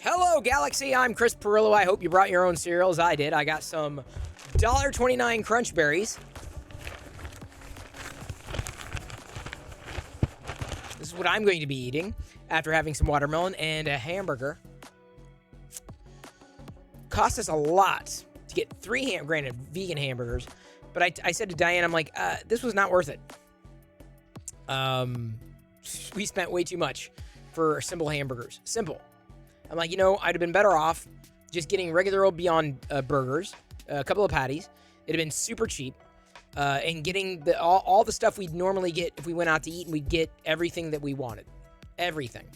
Hello, Galaxy. I'm Chris Perillo. I hope you brought your own cereals. I did. I got some $1.29 Crunch Berries. This is what I'm going to be eating after having some watermelon and a hamburger. Cost us a lot to get 3 granted vegan hamburgers, but I said to Diane, I'm like, this was not worth it. We spent way too much for simple hamburgers. Simple. I'm like, I'd have been better off just getting regular old Beyond burgers, a couple of patties. It'd have been super cheap, and getting all the stuff we'd normally get if we went out to eat, and we'd get everything that we wanted. Everything.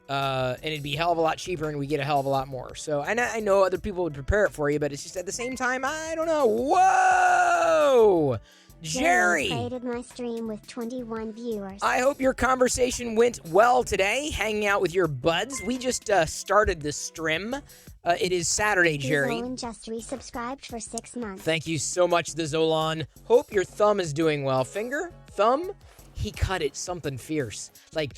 And it'd be a hell of a lot cheaper, and we get a hell of a lot more. So I know other people would prepare it for you, but it's just at the same time, I don't know. Whoa! Jerry created my stream with 21 viewers. I hope your conversation went well today, hanging out with your buds. We just started the stream. It is Saturday, Jerry. Zolan just resubscribed for 6 months. Thank you so much, the Zolan. Hope your thumb is doing well. Finger? Thumb? He cut it something fierce. Like,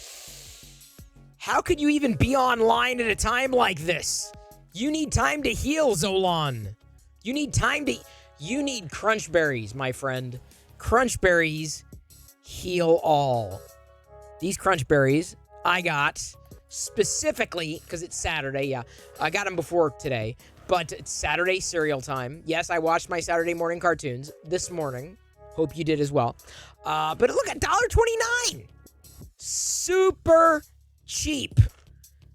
how could you even be online at a time like this? You need time to heal, Zolan. You need Crunch Berries, my friend. Crunch Berries heal all. These Crunch Berries I got specifically because it's Saturday. Yeah, I got them before today, but it's Saturday cereal time. Yes, I watched my Saturday morning cartoons this morning. Hope you did as well. But look at $1.29. Super cheap.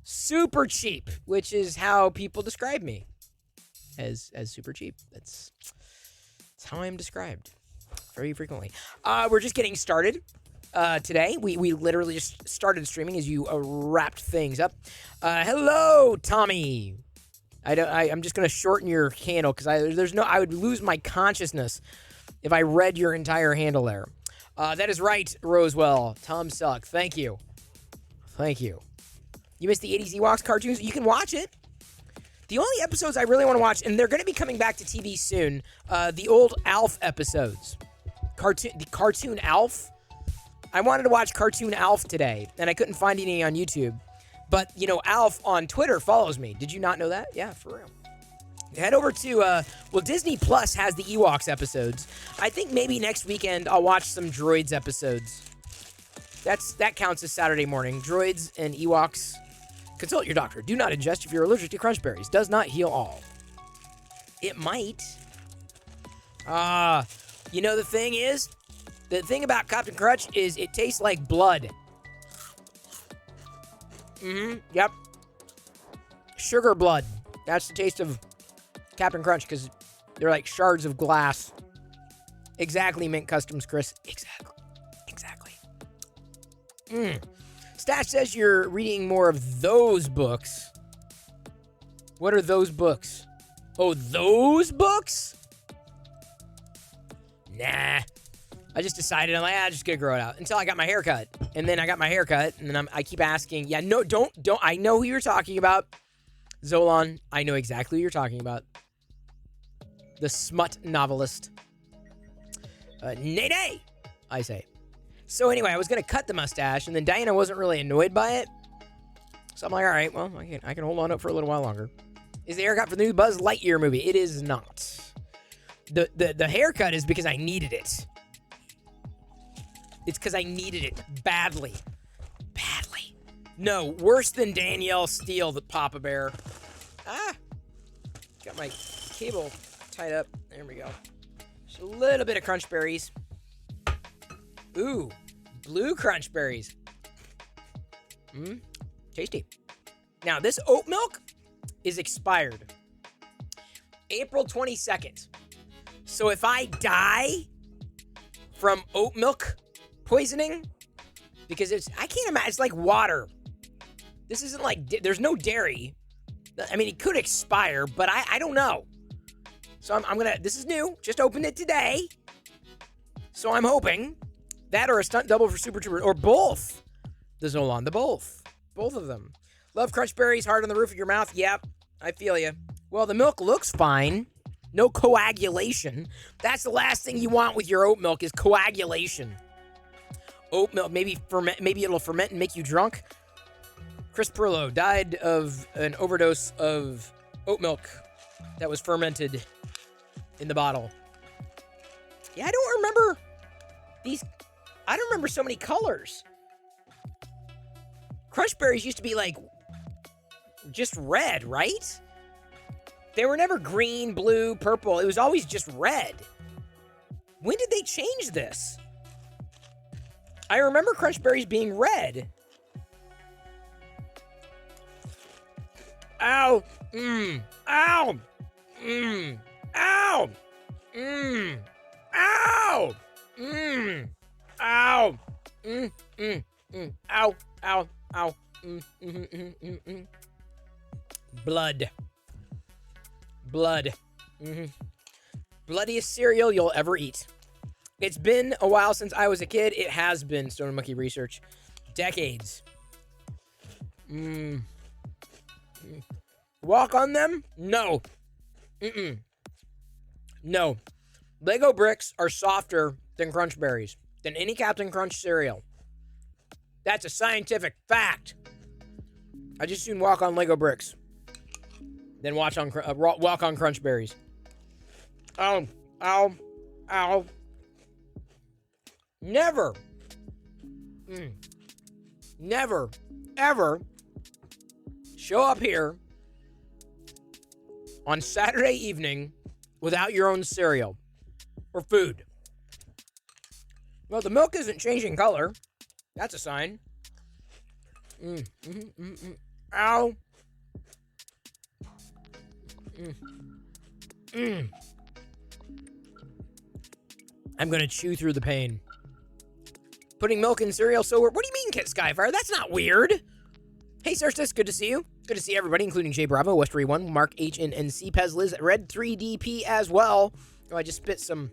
Super cheap, which is how people describe me. As super cheap. That's how I am described very frequently. We're just getting started today. We literally just started streaming as you wrapped things up. Hello, Tommy. I'm just gonna shorten your handle because I would lose my consciousness if I read your entire handle there. That is right, Rosewell. Tom Selleck. Thank you. You missed the 80s Ewoks cartoons? You can watch it. The only episodes I really want to watch, and they're going to be coming back to TV soon, the old Alf episodes. The cartoon Alf. I wanted to watch Cartoon Alf today, and I couldn't find any on YouTube. But, Alf on Twitter follows me. Did you not know that? Yeah, for real. Head over to, Disney Plus has the Ewoks episodes. I think maybe next weekend I'll watch some Droids episodes. That counts as Saturday morning. Droids and Ewoks. Consult your doctor. Do not ingest if you're allergic to Crunch Berries. Does not heal all. It might. You know the thing about Captain Crunch is it tastes like blood. Yep. Sugar blood. That's the taste of Captain Crunch because they're like shards of glass. Exactly, Mint Customs, Chris. Exactly. Stash says you're reading more of those books. What are those books? Oh, those books? Nah. I just decided, I'm like, I'm just gonna grow it out until I got my haircut. And then I got my haircut, and then I keep asking, yeah, no, don't, I know who you're talking about. Zolan, I know exactly who you're talking about. The smut novelist. Nay, I say. So anyway, I was gonna cut the mustache, and then Diana wasn't really annoyed by it. So I'm like, all right, well, I can hold on up for a little while longer. Is the haircut for the new Buzz Lightyear movie? It is not. The haircut is because I needed it. It's because I needed it badly. Badly. No, worse than Danielle Steele, the Papa Bear. Got my cable tied up. There we go. Just a little bit of Crunch Berries. Ooh, blue Crunch Berries. Tasty. Now, this oat milk is expired. April 22nd. So if I die from oat milk poisoning, because I can't imagine, it's like water. This isn't like, there's no dairy. I mean, it could expire, but I don't know. So I'm gonna, this is new, just opened it today. So I'm hoping that or a stunt double for Super Trooper, or both. The Zolan, both of them. Love Crunch Berries, hard on the roof of your mouth. Yep, I feel you. Well, the milk looks fine. No coagulation. That's the last thing you want with your oat milk is coagulation. Oat milk, maybe it'll ferment and make you drunk. Chris Perlow died of an overdose of oat milk that was fermented in the bottle. Yeah, I don't remember so many colors. Crunch Berries used to be like just red, right? They were never green, blue, purple. It was always just red. When did they change this? I remember Crunch Berries being red. Ow. Ow. Ow. Ow. Ow. Ow. Ow. Ow. Ow. Blood. Bloodiest cereal you'll ever eat. It's been a while since I was a kid. It has been, Stone Monkey Research. Decades. Walk on them? No. No. Lego bricks are softer than Crunch Berries, than any Captain Crunch cereal. That's a scientific fact. I just soon walk on Lego bricks. Then walk on Crunch Berries. Ow. Ow. Ow. Never. Never, ever show up here on Saturday evening without your own cereal or food. Well, the milk isn't changing color. That's a sign. Ow. I'm going to chew through the pain. Putting milk in cereal so weird. What do you mean, Kit Skyfire? That's not weird. Hey, Cerstus, good to see you. Good to see everybody, including Jay Bravo, Westery 1, Mark HNNC, Pez Liz, Red 3DP as well. Oh, I just spit some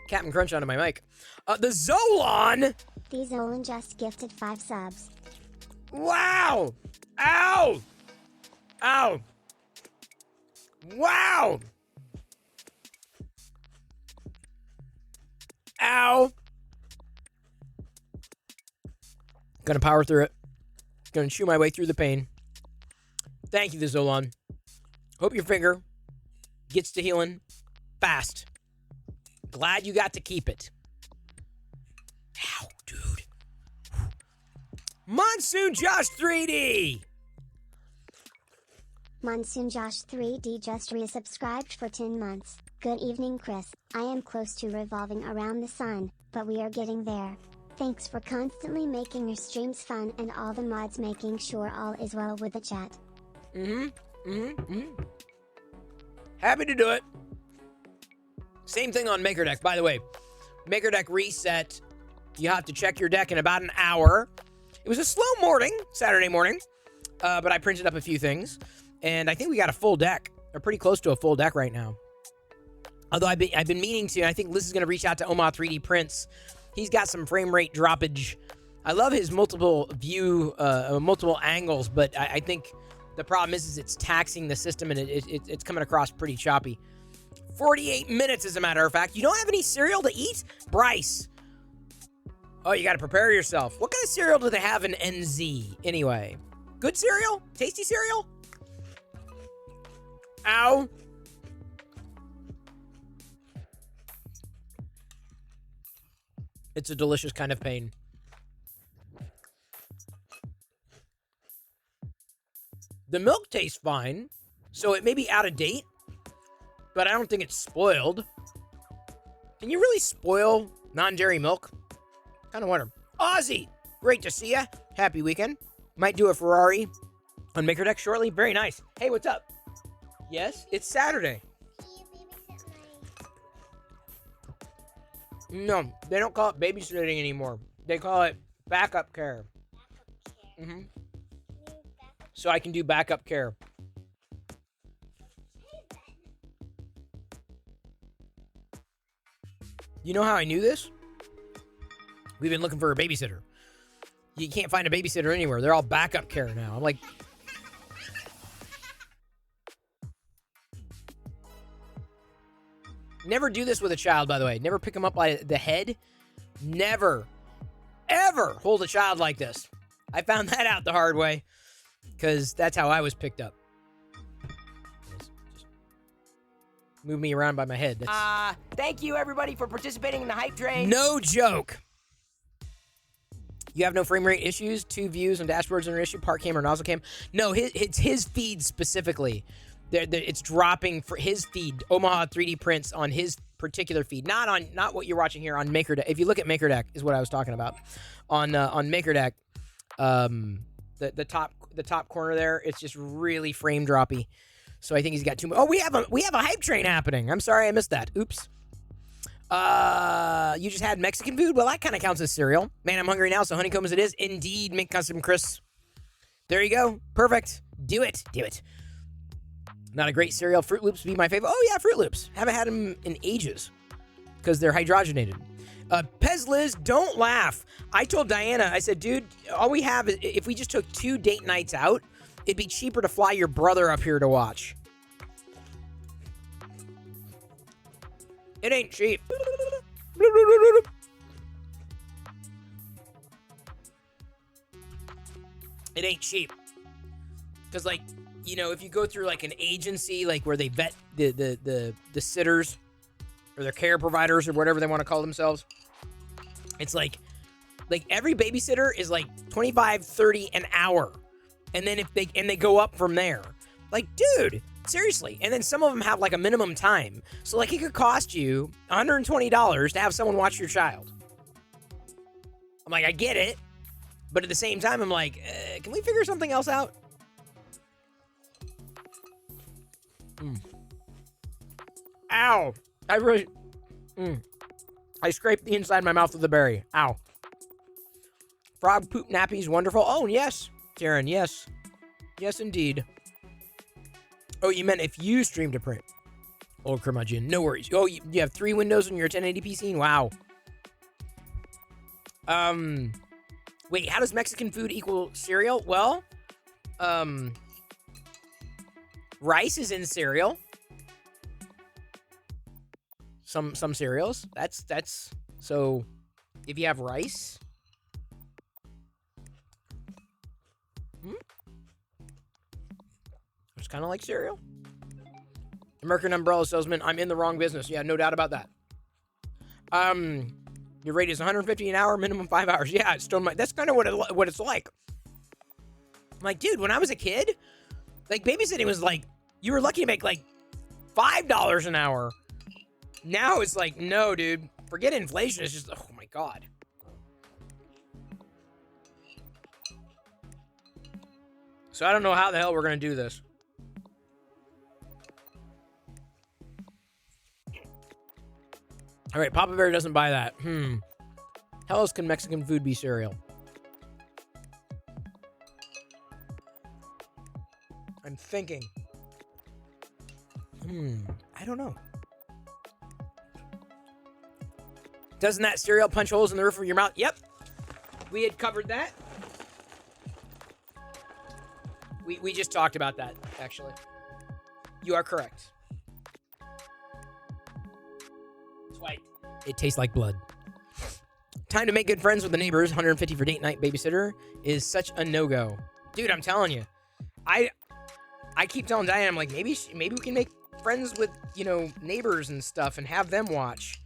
Captain Crunch onto my mic. The Zolan. The Zolan just gifted 5 subs. Wow. Ow. Ow. Wow. Ow. Gonna power through it. Gonna chew my way through the pain. Thank you, the Zolan. Hope your finger gets to healing fast. Glad you got to keep it. Ow, dude. Monsoon Josh 3D. Monsoon Josh 3D just resubscribed for 10 months. Good evening, Chris. I am close to revolving around the sun, but we are getting there. Thanks for constantly making your streams fun and all the mods making sure all is well with the chat. Happy to do it. Same thing on Maker Deck, by the way. Maker Deck reset. You have to check your deck in about an hour. It was a slow morning, Saturday morning, but I printed up a few things, and I think we got a full deck. We're pretty close to a full deck right now. Although I've been meaning to, and I think Liz is going to reach out to Omaha 3D Prints. He's got some frame rate droppage. I love his multiple angles, but I think the problem is it's taxing the system, and it's coming across pretty choppy. 48 minutes, as a matter of fact. You don't have any cereal to eat? Bryce. Oh, you got to prepare yourself. What kind of cereal do they have in NZ, anyway? Good cereal? Tasty cereal? Ow. It's a delicious kind of pain. The milk tastes fine, so it may be out of date, but I don't think it's spoiled. Can you really spoil non-dairy milk? Kind of wonder. Ozzy, great to see ya. Happy weekend. Might do a Ferrari on Maker Deck shortly. Very nice. Hey, what's up? Yes, it's Saturday. No, they don't call it babysitting anymore. They call it backup care. So I can do backup care. You know how I knew this? We've been looking for a babysitter. You can't find a babysitter anywhere. They're all backup care now. I'm like... Never do this with a child, by the way. Never pick them up by the head. Never, ever hold a child like this. I found that out the hard way, because that's how I was picked up. Just move me around by my head. Thank you, everybody, for participating in the hype train. No joke. You have no frame rate issues? 2 views on dashboards are an issue? Park cam or nozzle cam? No, it's his feed specifically. It's dropping for his feed, Omaha 3D Prints, on his particular feed, not what you're watching here on Maker Deck. If you look at Maker Deck, is what I was talking about. On Maker Deck, the top corner there, it's just really frame droppy. So I think he's got too much. Oh, we have a hype train happening. I'm sorry I missed that. Oops. You just had Mexican food? Well, that kind of counts as cereal. Man, I'm hungry now, so honeycomb as it is. Indeed, make custom crisps. There you go. Perfect. Do it. Not a great cereal. Fruit Loops would be my favorite. Oh, yeah, Fruit Loops. Haven't had them in ages because they're hydrogenated. Pez Liz, don't laugh. I told Diana, I said, dude, all we have is, if we just took 2 date nights out, it'd be cheaper to fly your brother up here to watch. It ain't cheap. It ain't cheap. Because, like, you know, if you go through like an agency, like where they vet the sitters or their care providers or whatever they want to call themselves, it's like every babysitter is like $25, $30 an hour, and then they go up from there. Like, dude, seriously. And then some of them have like a minimum time, so like it could cost you $120 to have someone watch your child. I'm like, I get it, but at the same time, I'm like, can we figure something else out? Ow. I scraped the inside of my mouth with a berry. Ow. Frog poop nappies, wonderful. Oh, yes, Karen, yes. Yes, indeed. Oh, you meant if you stream to print. Old curmudgeon, no worries. Oh, you have 3 windows on your 1080p scene? Wow. Wait, how does Mexican food equal cereal? Well, rice is in cereal. Some cereals. That's so if you have rice. It's kind of like cereal. American Umbrella Salesman, I'm in the wrong business. Yeah, no doubt about that. Your rate is $150 an hour, minimum 5 hours. Yeah, it's still that's kind of what it's like. I'm like, dude, when I was a kid, Like, babysitting was like, you were lucky to make like $5 an hour. Now it's like, no, dude. Forget inflation. It's just, oh my God. So I don't know how the hell we're going to do this. All right, Papa Bear doesn't buy that. How else can Mexican food be cereal? I'm thinking. I don't know. Doesn't that cereal punch holes in the roof of your mouth? Yep. We had covered that. We just talked about that, actually. You are correct. That's why it tastes like blood. Time to make good friends with the neighbors. 150 for date night babysitter is such a no-go. Dude, I'm telling you. I keep telling Diane, I'm like, maybe we can make friends with, neighbors and stuff and have them watch.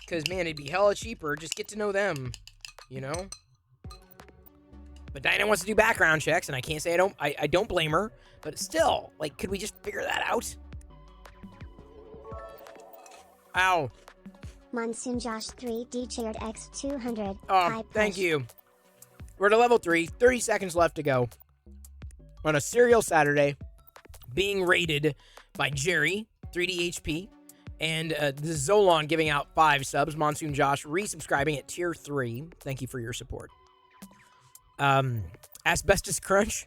Because, man, it'd be hella cheaper. Just get to know them, But Diana wants to do background checks, and I can't say I don't blame her. But still, like, could we just figure that out? Ow. Monsoon Josh 3D chaired X200. Oh, thank you. We're to level 3. 30 seconds left to go. On a Cereal Saturday, being rated by Jerry, 3DHP, and the Zolon giving out 5 subs. Monsoon Josh resubscribing at tier 3. Thank you for your support. Asbestos Crunch.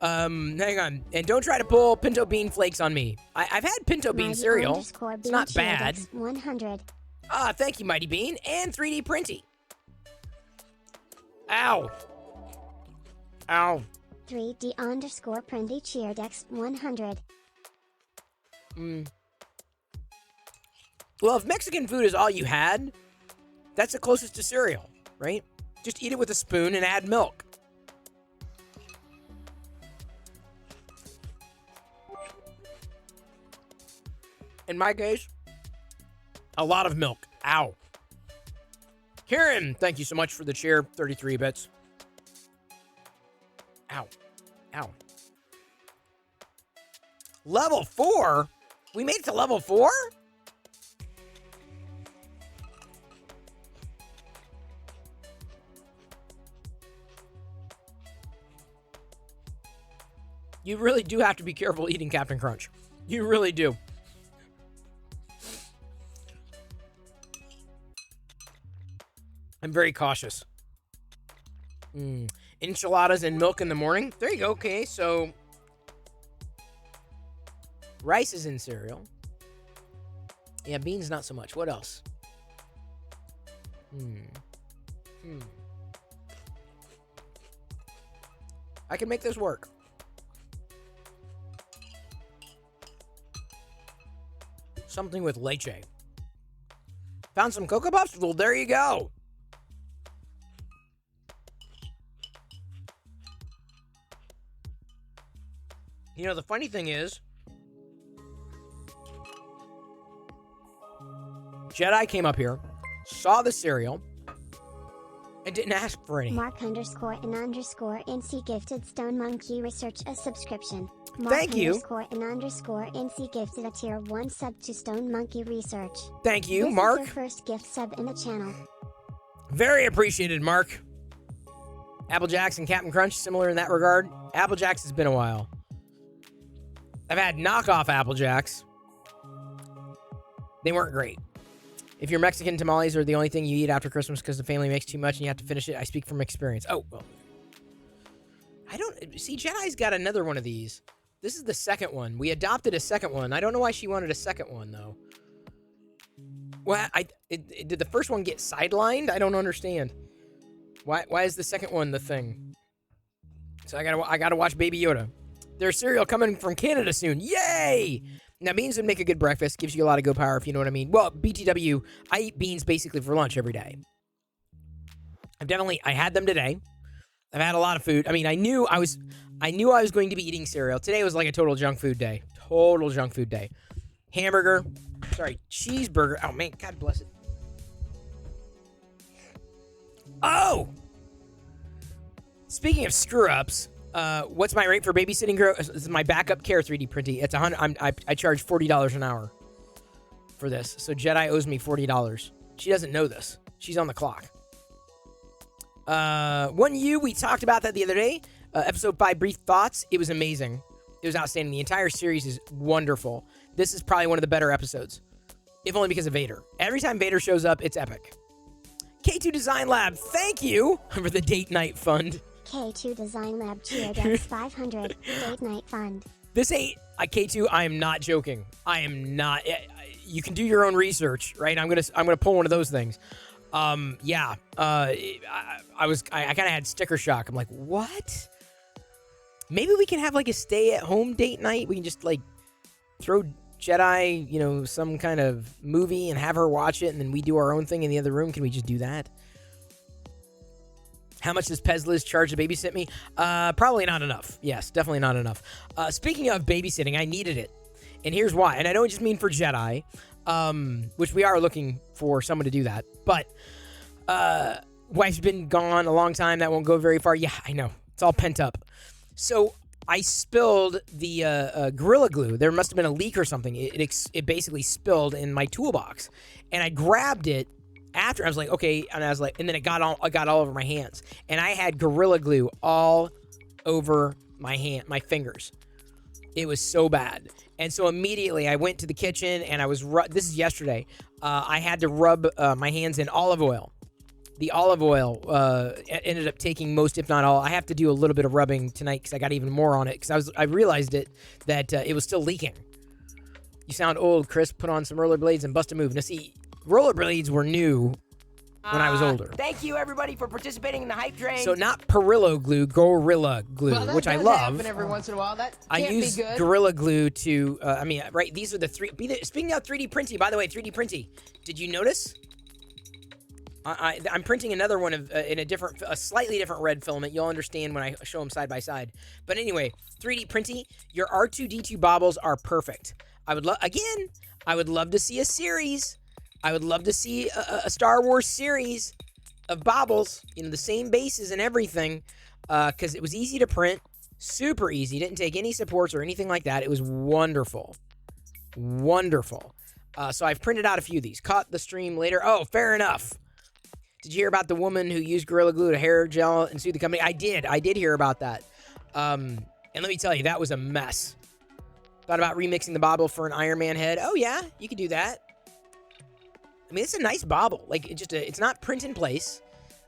Hang on. And don't try to pull pinto bean flakes on me. I've had pinto bean cereal. It's not bad. 100. Thank you, Mighty Bean. And 3D Printy. Ow. Ow. 3D underscore Printy cheered X 100. Well, if Mexican food is all you had, that's the closest to cereal, right? Just eat it with a spoon and add milk. In my case, a lot of milk. Ow. Karen, thank you so much for the cheer. 33 bits. Ow. Ow. Level 4? We made it to level 4? You really do have to be careful eating Captain Crunch. You really do. I'm very cautious. Enchiladas and milk in the morning. There you go. Okay, so rice is in cereal. Yeah, beans not so much. What else? I can make this work. Something with leche. Found some Cocoa Puffs? Well, there you go. The funny thing is, Jedi came up here, saw the cereal, and didn't ask for any. Mark underscore and underscore NC gifted Stone Monkey Research a subscription. Mark Thank you. Underscore and underscore NC gifted a tier 1 sub to Stone Monkey Research. Thank you, This Mark. is your first gift sub in the channel. Very appreciated, Mark. Apple Jacks and Captain Crunch, similar in that regard. Apple Jacks has been a while. I've had knockoff Apple Jacks. They weren't great. If your Mexican tamales are the only thing you eat after Christmas because the family makes too much and you have to finish it, I speak from experience. Oh, well. I don't... See, Jedi's got another one of these. This is the second one. We adopted a second one. I don't know why she wanted a second one, though. Well, did the first one get sidelined? I don't understand. Why is the second one the thing? So I gotta watch Baby Yoda. There's cereal coming from Canada soon. Yay! Now, beans would make a good breakfast. Gives you a lot of go power, if you know what I mean. Well, BTW, I eat beans basically for lunch every day. I had them today. I've had a lot of food. I mean, I knew I was going to be eating cereal. Today was like a total junk food day. Total junk food day. Cheeseburger. Oh, man, God bless it. Oh! Speaking of screw-ups, What's my rate for babysitting? This is my backup care 3D printing. It's I charge $40 an hour for this. So Jedi owes me $40. She doesn't know this. She's on the clock. We talked about that the other day. Episode 5, Brief Thoughts. It was amazing. It was outstanding. The entire series is wonderful. This is probably one of the better episodes, if only because of Vader. Every time Vader shows up, it's epic. K2 Design Lab, thank you for the date night fund. K2 Design Lab Geodex 500 date night fund. This ain't K2. I am not joking. I am not. You can do your own research, right? I'm gonna pull one of those things. I kind of had sticker shock. I'm like, what? Maybe we can have like a stay-at-home date night. We can just like throw Jedi, some kind of movie and have her watch it, and then we do our own thing in the other room. Can we just do that? How much does Pezliz charge to babysit me? Probably not enough. Yes, definitely not enough. Speaking of babysitting, I needed it. And here's why. And I don't just mean for Jedi, which we are looking for someone to do that. But wife's been gone a long time. That won't go very far. Yeah, I know. It's all pent up. So I spilled the Gorilla Glue. There must have been a leak or something. It basically spilled in my toolbox. And I grabbed it after. I was like, okay. And I was like, and then I got all over my hands. And I had Gorilla Glue all over my fingers. It was so bad. And so immediately I went to the kitchen and I was, this is yesterday. I had to rub my hands in olive oil. The olive oil ended up taking most, if not all. I have to do a little bit of rubbing tonight because I got even more on it because I realized that it was still leaking. You sound old, Chris. Put on some rollerblades and bust a move. Now see, rollerblades were new when I was older. Thank you, everybody, for participating in the hype train. So not Perillo glue, Gorilla Glue, which I love. Every once in a while. That I use Gorilla Glue to, right, these are the three. Speaking of 3D printing, by the way, 3D printing, did you notice? I'm printing another one in a slightly different red filament. You'll understand when I show them side by side. But anyway, 3D printing, your R2-D2 baubles are perfect. I would love to see a series. I would love to see a Star Wars series of baubles, the same bases and everything, because it was easy to print, super easy. Didn't take any supports or anything like that. It was wonderful. Wonderful. So I've printed out a few of these. Caught the stream later. Oh, fair enough. Did you hear about the woman who used Gorilla Glue to hair gel and sued the company? I did hear about that. And let me tell you, that was a mess. Thought about remixing the bauble for an Iron Man head. Oh yeah, you could do that. I mean, it's a nice bauble. Like, it's not print in place.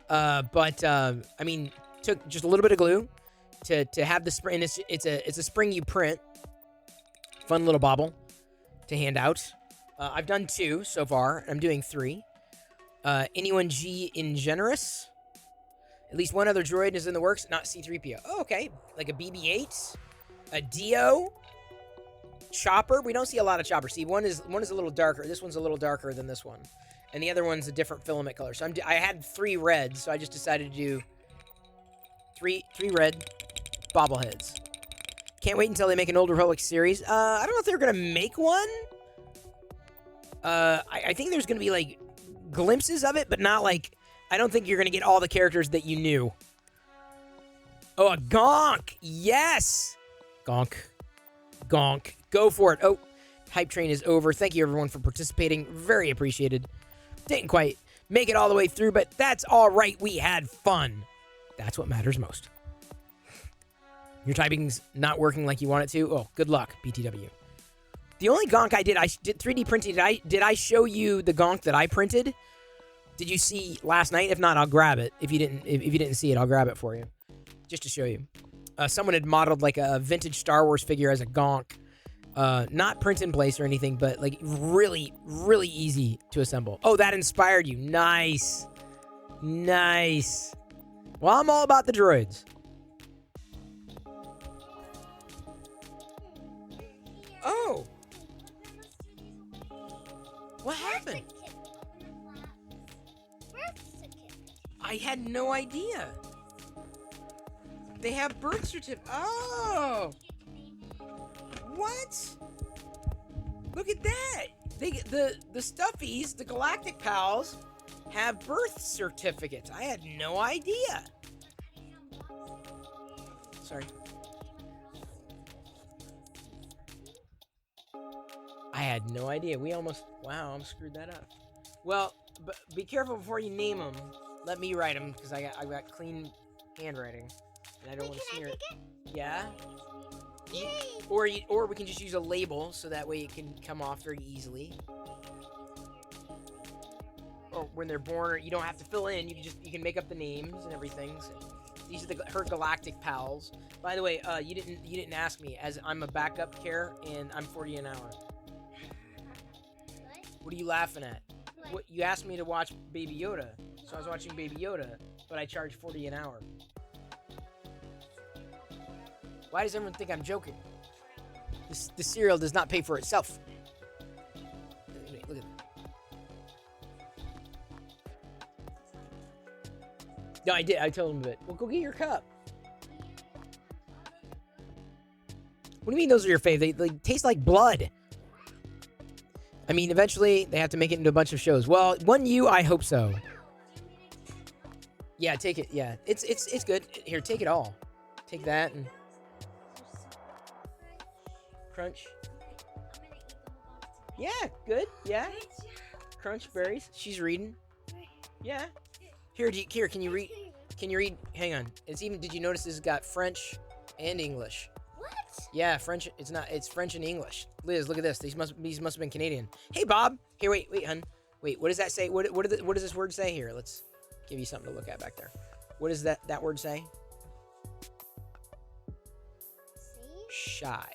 But took just a little bit of glue to have the spring. It's a spring you print. Fun little bauble to hand out. I've done 2 so far. I'm doing 3. Anyone G Ingenerous? At least one other droid is in the works, not C-3PO. Oh, okay. Like a BB-8, a Dio, Chopper. We don't see a lot of Chopper. See, one is a little darker. This one's a little darker than this one, and the other one's a different filament color. So I had 3 reds, so I just decided to do three red bobbleheads. Can't wait until they make an Old Republic series. I don't know if they're gonna make one. I think there's gonna be like glimpses of it, but not like, I don't think you're gonna get all the characters that you knew. Oh, a Gonk! Yes! Gonk. Go for it. Oh, hype train is over. Thank you everyone for participating. Very appreciated. Didn't quite make it all the way through, but that's all right. We had fun. That's what matters most. Your typing's not working like you want it to? Oh, good luck, BTW. The only Gonk I did 3D printing. Did I show you the Gonk that I printed? Did you see last night? If not, I'll grab it. If you didn't see it, I'll grab it for you, just to show you. Someone had modeled like a vintage Star Wars figure as a Gonk, not print in place or anything, but like really, really easy to assemble. Oh, that inspired you. Nice. Well, I'm all about the droids. Oh. What happened? I had no idea. They have birth certificate. Oh. What? Look at that. The Stuffies, the Galactic Pals, have birth certificates. I had no idea. sorry. I had no idea. We almost... Wow, I screwed that up. Well, but be careful before you name them. Let me write them, because I got clean handwriting. And I don't want to smear it. Yeah? Or we can just use a label, so that way it can come off very easily. Or when they're born, or you don't have to fill in. You can make up the names and everything. So these are her galactic pals. By the way, you didn't ask me, as I'm a backup care and I'm 40 an hour. What are you laughing at? What you asked me to watch Baby Yoda, so I was watching Baby Yoda, but I charge 40 an hour. Why does everyone think I'm joking? The cereal does not pay for itself. Look at that. No, I did. I told him a bit. Well, go get your cup. What do you mean those are your fave? They taste like blood. I mean, eventually they have to make it into a bunch of shows. Well, I hope so. Yeah, take it. Yeah, it's good. Here, take it all. Take that and crunch. Yeah, good. Yeah. Crunch berries. She's reading. Yeah. Here, can you read? Can you read? Hang on. Did you notice this has got French and English? What? Yeah, French. It's French and English. Liz, look at this. These must have been Canadian. Hey, Bob. Here, wait, hun. Wait, what does that say? What does this word say here? Let's give you something to look at back there. What does that word say? Shy.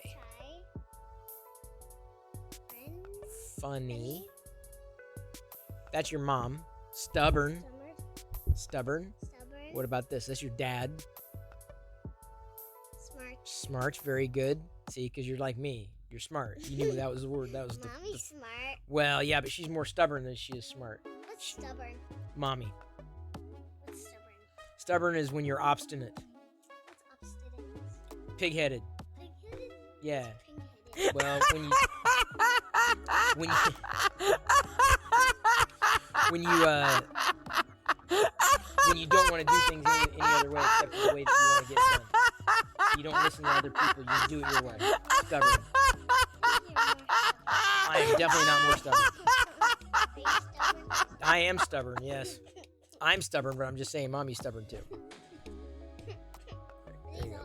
Funny. That's your mom. Stubborn. What about this? That's your dad. Smart. Very good. See, because you're like me. You're smart. You knew that was the word. That was Mommy's smart. Well, yeah, but she's more stubborn than she is smart. What's stubborn? Mommy. What's stubborn? Stubborn is when you're obstinate. What's obstinate? Pig-headed. Pig-headed? Yeah. Pig-headed. Well, when you don't want to do things any other way except the way that you want to get it done. You don't listen to other people. You do it your way. Stubborn. I am definitely not more stubborn. Are you stubborn? I am stubborn, yes. I'm stubborn, but I'm just saying Mommy's stubborn too. There you go.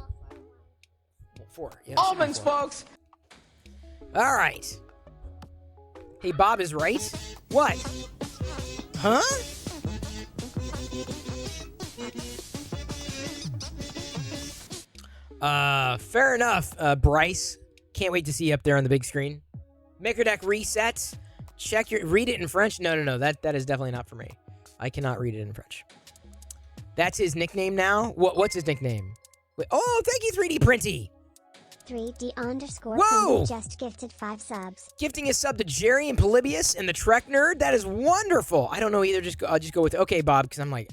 Well, 4. Yeah, Almonds, 4. folks! All right. Hey, Bob is right. What? Huh? Fair enough, Bryce. Can't wait to see you up there on the big screen. Maker Deck resets. Read it in French. No. That is definitely not for me. I cannot read it in French. That's his nickname now? What's his nickname? Wait, oh, thank you, 3D Printy. 3D_Printy Whoa! just gifted 5 subs. Gifting a sub to Jerry and Polybius and the Trek Nerd. That is wonderful. I don't know either. I'll just go with okay, Bob, because I'm like,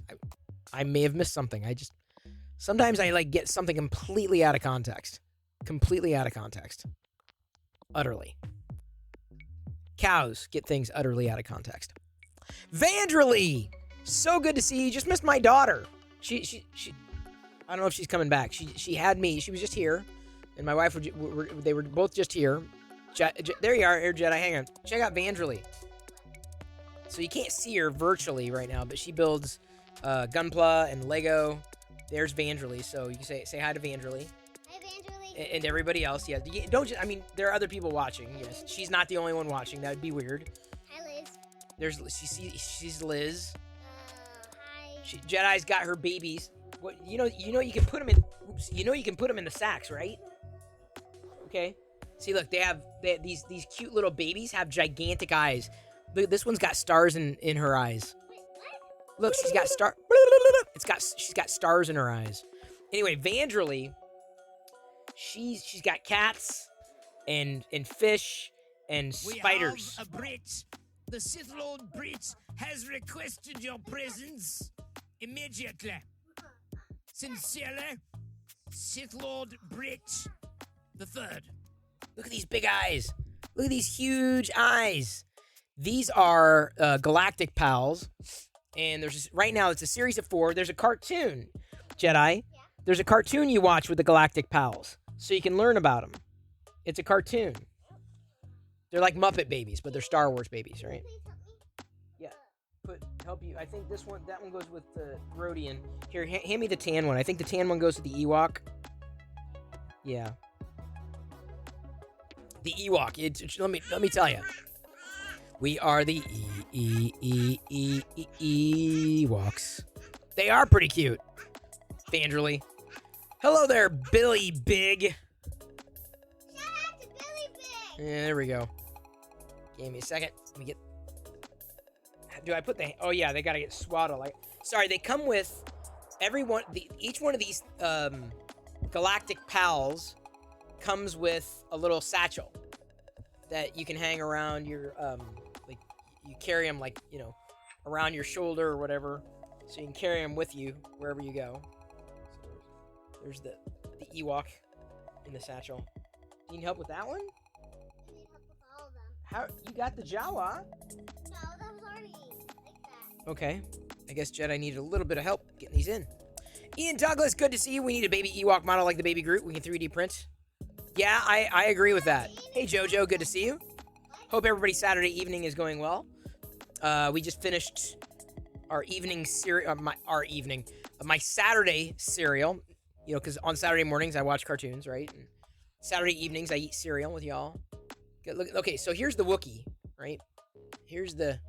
I may have missed something. Sometimes I get something completely out of context. Utterly. Cows get things utterly out of context. Vandralee! So good to see you. Just missed my daughter. She I don't know if she's coming back. She had me. She was just here. And my wife, they were both just here. There you are, Air Jedi. Hang on. Check out Vandralee. So you can't see her virtually right now, but she builds Gunpla and Lego. There's Vandralee. So you can say hi to Vandralee. Hi, Vandralee. And everybody else. Yeah. There are other people watching. Yes. She's not the only one watching. That would be weird. Hi, Liz. She's Liz. Hi. Jedi's got her babies. What you know you can put them in. Oops, you can put them in the sacks, right? Okay. See, look, they have these cute little babies have gigantic eyes. Look, this one's got stars in her eyes. Wait, what? Look, she's got stars in her eyes. Anyway, Vandralee, she's got cats and fish and spiders. We have a Brit. The Sith Lord Brit has requested your presence immediately. Sincerely, Sith Lord Brit the Third. Look at these big eyes. Look at these huge eyes. These are Galactic Pals. And right now it's a series of 4. There's a cartoon, Jedi, There's a cartoon you watch with the Galactic Pals, so you can learn about them. It's a cartoon. They're like Muppet babies, but they're Star Wars babies, right? Yeah. Help you. I think that one goes with the Rodian. Here, hand me the tan one. I think the tan one goes with the Ewok. Yeah. The Ewok. Let me tell you. We are the Ewoks. They are pretty cute. Vanderly. Hello there, Billy Big. Shout out to Billy Big. Yeah, there we go. Give me a second. Let me get. Do I put the? Oh yeah, they gotta get swaddled. Sorry, they come with each one of these galactic pals comes with a little satchel that you can hang around your like you carry them like around your shoulder or whatever, so you can carry them with you wherever you go. So there's the Ewok in the satchel. Do you need help with that one? I need help with all of them. How you got the Jawa? No, that was already like that. Okay. I guess Jedi needed a little bit of help getting these in. Ian Douglas, good to see you. We need a baby Ewok model like the baby Groot. We can 3D print. Yeah, I agree with that. Hey, Jojo, good to see you. Hope everybody's Saturday evening is going well. We just finished our evening serial, my Saturday cereal. Because on Saturday mornings I watch cartoons, right? And Saturday evenings I eat cereal with y'all. Look, okay, so here's the Wookiee, right? Here's the.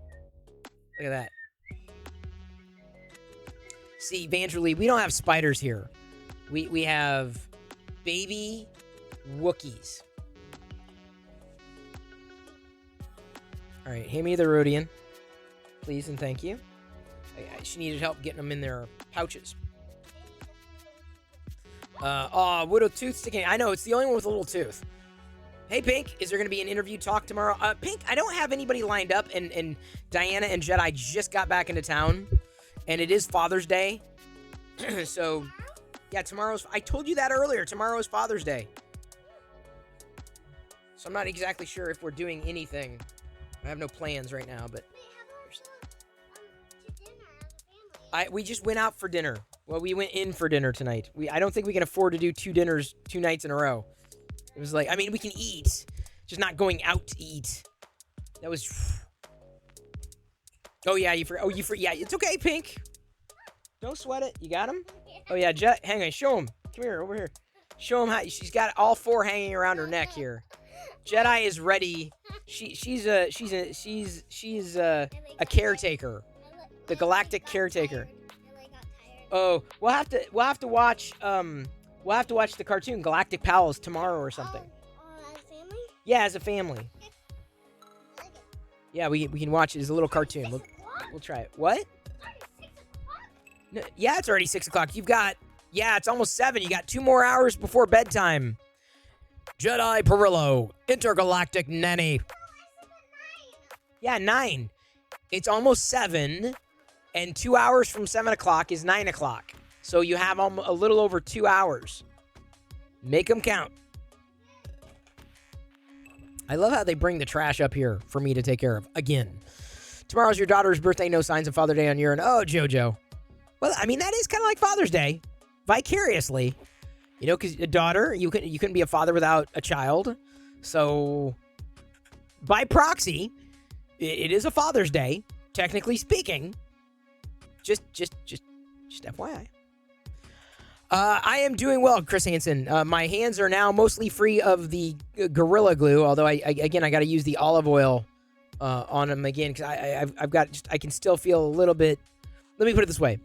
Look at that. See, Vanderly, we don't have spiders here. We have baby Wookiees. All right, hand me the Rodian, please and thank you. She needed help getting them in their pouches. Widow tooth sticking. I know, it's the only one with a little tooth. Hey, Pink, is there going to be an interview talk tomorrow? Pink, I don't have anybody lined up, and Diana and Jedi just got back into town, and it is Father's Day. So, yeah, I told you that earlier. Tomorrow is Father's Day. So I'm not exactly sure if we're doing anything. I have no plans right now, but... We just went out for dinner. Well, we went in for dinner tonight. I don't think we can afford to do 2 dinners 2 nights in a row. It was like, I mean, we can eat, just not going out to eat. That was... Oh, yeah, you forgot. Yeah, it's okay, Pink. Don't sweat it. You got him? Oh, yeah, hang on. Show him. Come here, over here. Show him how... She's got all 4 hanging around her neck here. Jedi is ready. She's a caretaker. The galactic caretaker. Oh, we'll have to watch the cartoon Galactic Pals tomorrow or something. As a family? Yeah, as a family. I like it. Yeah, we can watch it as a little cartoon. We'll try it. What? No, yeah, it's already 6 o'clock. It's almost 7. You got 2 more hours before bedtime. Jedi Perillo, intergalactic nanny. Yeah, 9. It's almost 7. And 2 hours from 7 o'clock is 9 o'clock. So you have a little over 2 hours. Make them count. I love how they bring the trash up here for me to take care of. Again. Tomorrow's your daughter's birthday. No signs of Father's Day on your end. Oh, Jojo. Well, I mean, that is kind of like Father's Day. Vicariously. Because a daughter, you couldn't be a father without a child. So, by proxy, it is a Father's Day, technically speaking. Just FYI. I am doing well, Chris Hansen. My hands are now mostly free of the Gorilla Glue, although I got to use the olive oil on them again because I can still feel a little bit. Let me put it this way: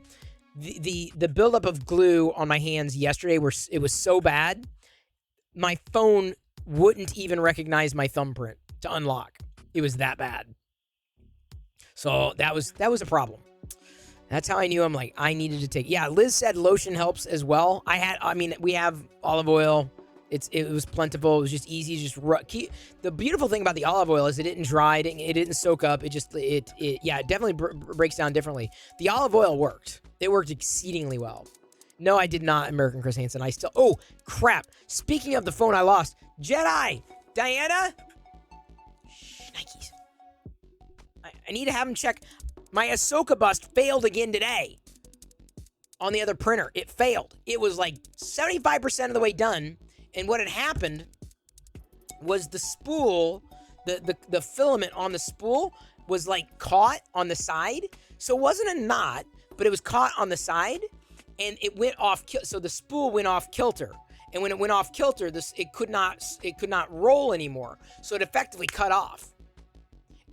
the buildup of glue on my hands yesterday it was so bad, my phone wouldn't even recognize my thumbprint to unlock. It was that bad. So that was a problem. That's how I knew I needed to take. Yeah, Liz said lotion helps as well. We have olive oil. It was plentiful. It was just easy. The beautiful thing about the olive oil is it didn't dry. It didn't soak up. It definitely breaks down differently. The olive oil worked. It worked exceedingly well. No, I did not, American Chris Hansen. Oh, crap. Speaking of the phone I lost, Jedi, Diana, Nikes. I need to have him check. My Ahsoka bust failed again today on the other printer. It failed. It was like 75% of the way done. And what had happened was the spool, the filament on the spool was like caught on the side. So it wasn't a knot, but it was caught on the side and it went off. So the spool went off kilter. And when it went off kilter, it could not roll anymore. So it effectively cut off.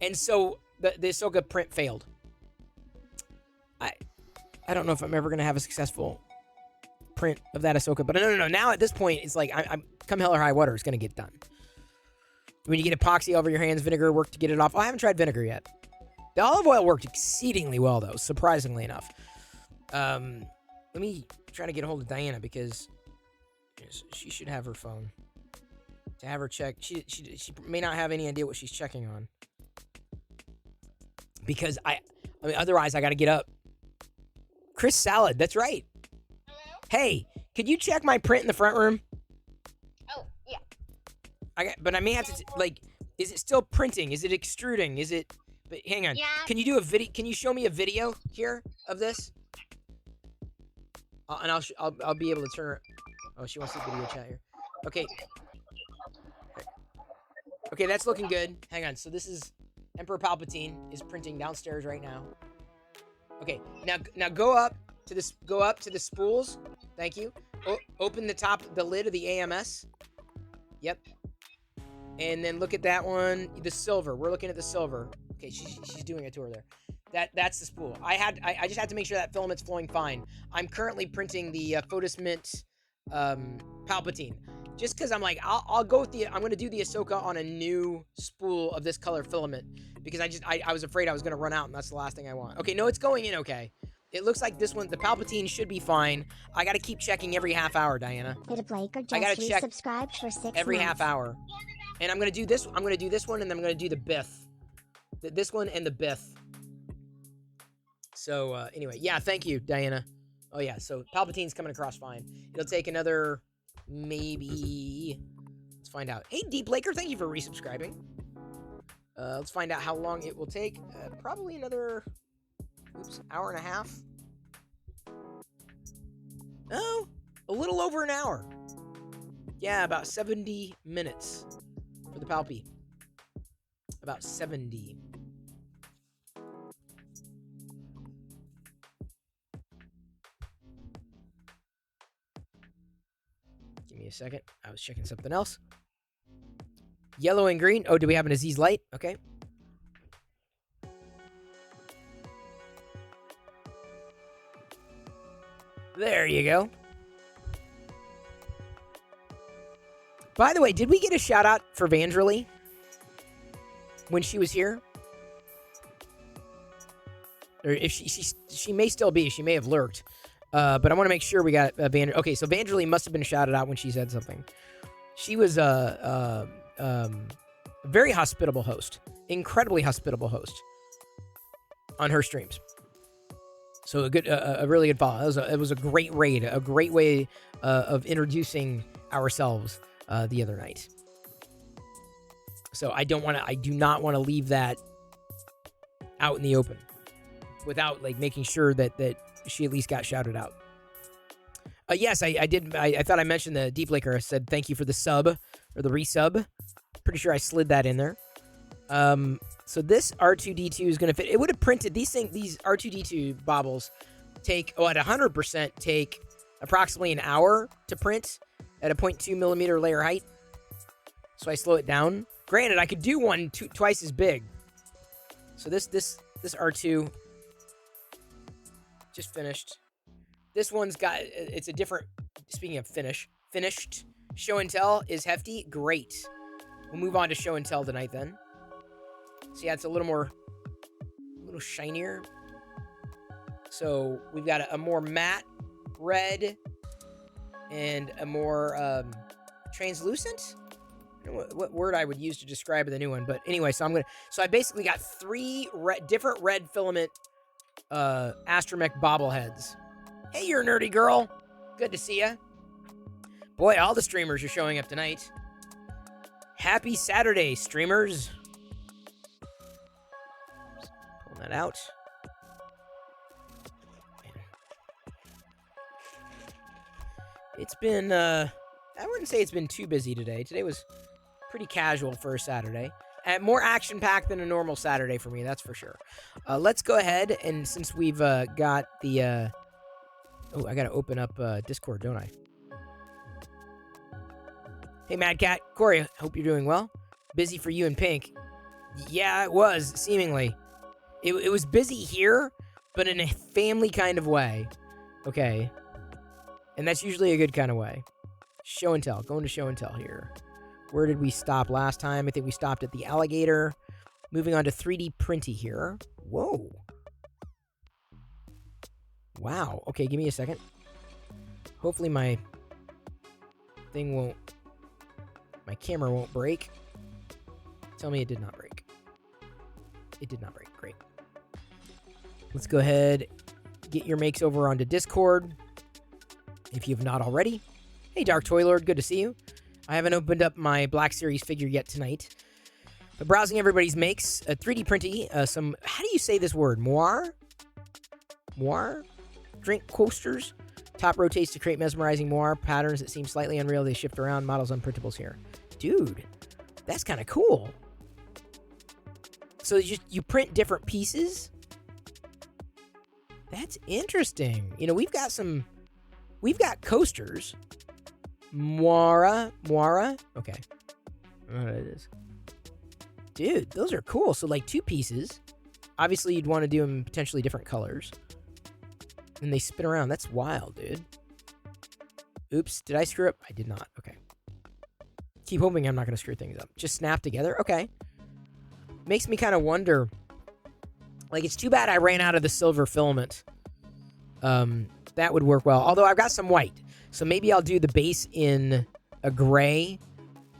And so the Ahsoka print failed. I don't know if I'm ever gonna have a successful print of that Ahsoka, but no. Now at this point, it's like I'm come hell or high water, it's gonna get done. When you get epoxy over your hands, vinegar worked to get it off. Oh, I haven't tried vinegar yet. The olive oil worked exceedingly well, though, surprisingly enough. Let me try to get a hold of Diana because she should have her phone to have her check. She may not have any idea what she's checking on because I mean, otherwise I got to get up. Chris Salad, that's right. Hello? Hey, could you check my print in the front room? Oh, yeah. But I may have to, is it still printing? Is it extruding? Is it, but hang on. Yeah. Can you do a video? Can you show me a video here of this? And I'll be able to turn her. Oh, she wants to video chat here. Okay. Okay, that's looking good. Hang on. So this is Emperor Palpatine is printing downstairs right now. Okay, now go up to this. Go up to the spools. Thank you. Open the lid of the AMS. Yep. And then look at that one, the silver. We're looking at the silver. Okay, she's doing a tour there. That's the spool. I just had to make sure that filament's flowing fine. I'm currently printing the Photos Mint Palpatine. Just because I'm like, I'll go with I'm going to do the Ahsoka on a new spool of this color filament. Because I was afraid I was going to run out, and that's the last thing I want. Okay, no, it's going in okay. It looks like this one, the Palpatine should be fine. I got to keep checking every half hour, Diana. Did Blake or I gotta just check resubscribed for 6 every months? half hour. And I'm going to do this. I'm going to do this one, and then I'm going to do the Bith. This one and the Bith. So, anyway. Yeah, thank you, Diana. Oh, yeah. So, Palpatine's coming across fine. It'll take another, maybe... Let's find out. Hey, Deep Laker, thank you for resubscribing. Let's find out how long it will take. Probably another... hour and a half. Oh, a little over an hour. Yeah, about 70 minutes for the Palpy. About 70. Give me a second. I was checking something else. Yellow and green. Oh, do we have an Aziz light? Okay. There you go. By the way, did we get a shout out for Vandralee when she was here? Or if she may still be, she may have lurked. But I want to make sure we got Vandralee. Okay, so Vandralee must have been shouted out when she said something. She was a very hospitable host, incredibly hospitable host on her streams. So a really good follow. It was a great raid, a great way of introducing ourselves the other night. So I do not want to leave that out in the open without making sure that she at least got shouted out. Yes, I did. I thought I mentioned the Deep Laker. I said thank you for the sub or the resub. Pretty sure I slid that in there. So this R2-D2 is going to fit. It would have printed these R2-D2 baubles take, at 100% take approximately an hour to print at a 0.2 millimeter layer height. So I slow it down. Granted, I could do one twice as big. So this R2 just finished. This one's got, it's a different, speaking of finished. Show and tell is hefty. Great. We'll move on to show and tell tonight then. So yeah, it's a little shinier. So we've got a more matte red and a more translucent. I don't know what word I would use to describe the new one, but anyway, so I basically got 3 different red filament Astromech bobbleheads. Hey, you're a nerdy girl. Good to see ya. Boy, all the streamers are showing up tonight. Happy Saturday, streamers. Pulling that out. It's been, I wouldn't say it's been too busy today. Today was pretty casual for a Saturday. And more action-packed than a normal Saturday for me, that's for sure. Let's go ahead, and since we've got the... Oh, I gotta open up Discord, don't I? Hey, Mad Cat. Corey, hope you're doing well. Busy for you and Pink. Yeah, it was, seemingly. It was busy here, but in a family kind of way. Okay. And that's usually a good kind of way. Show and tell. Going to show and tell here. Where did we stop last time? I think we stopped at the alligator. Moving on to 3D Printy here. Whoa. Wow. Okay, give me a second. Hopefully my thing won't... My camera won't break. Tell me it did not break. It did not break. Great. Let's go ahead. Get your makes over onto Discord. If you have not already. Hey, Dark Toy Lord. Good to see you. I haven't opened up my Black Series figure yet tonight. But browsing everybody's makes. 3D Printy. Some... How do you say this word? Moire? Moire? Drink coasters. Top rotates to create mesmerizing moire patterns that seem slightly unreal. They shift around. Models unprintables here. Dude, that's kind of cool. So you print different pieces? That's interesting. You know, we've got coasters. Moira. Okay. I don't know what it is. Dude, those are cool. So like 2 pieces. Obviously, you'd want to do them potentially different colors. And they spin around. That's wild, dude. Oops, did I screw up? I did not. Okay. Keep hoping I'm not going to screw things up. Just snap together? Okay. Makes me kind of wonder. Like, it's too bad I ran out of the silver filament. That would work well. Although I've got some white. So maybe I'll do the base in a gray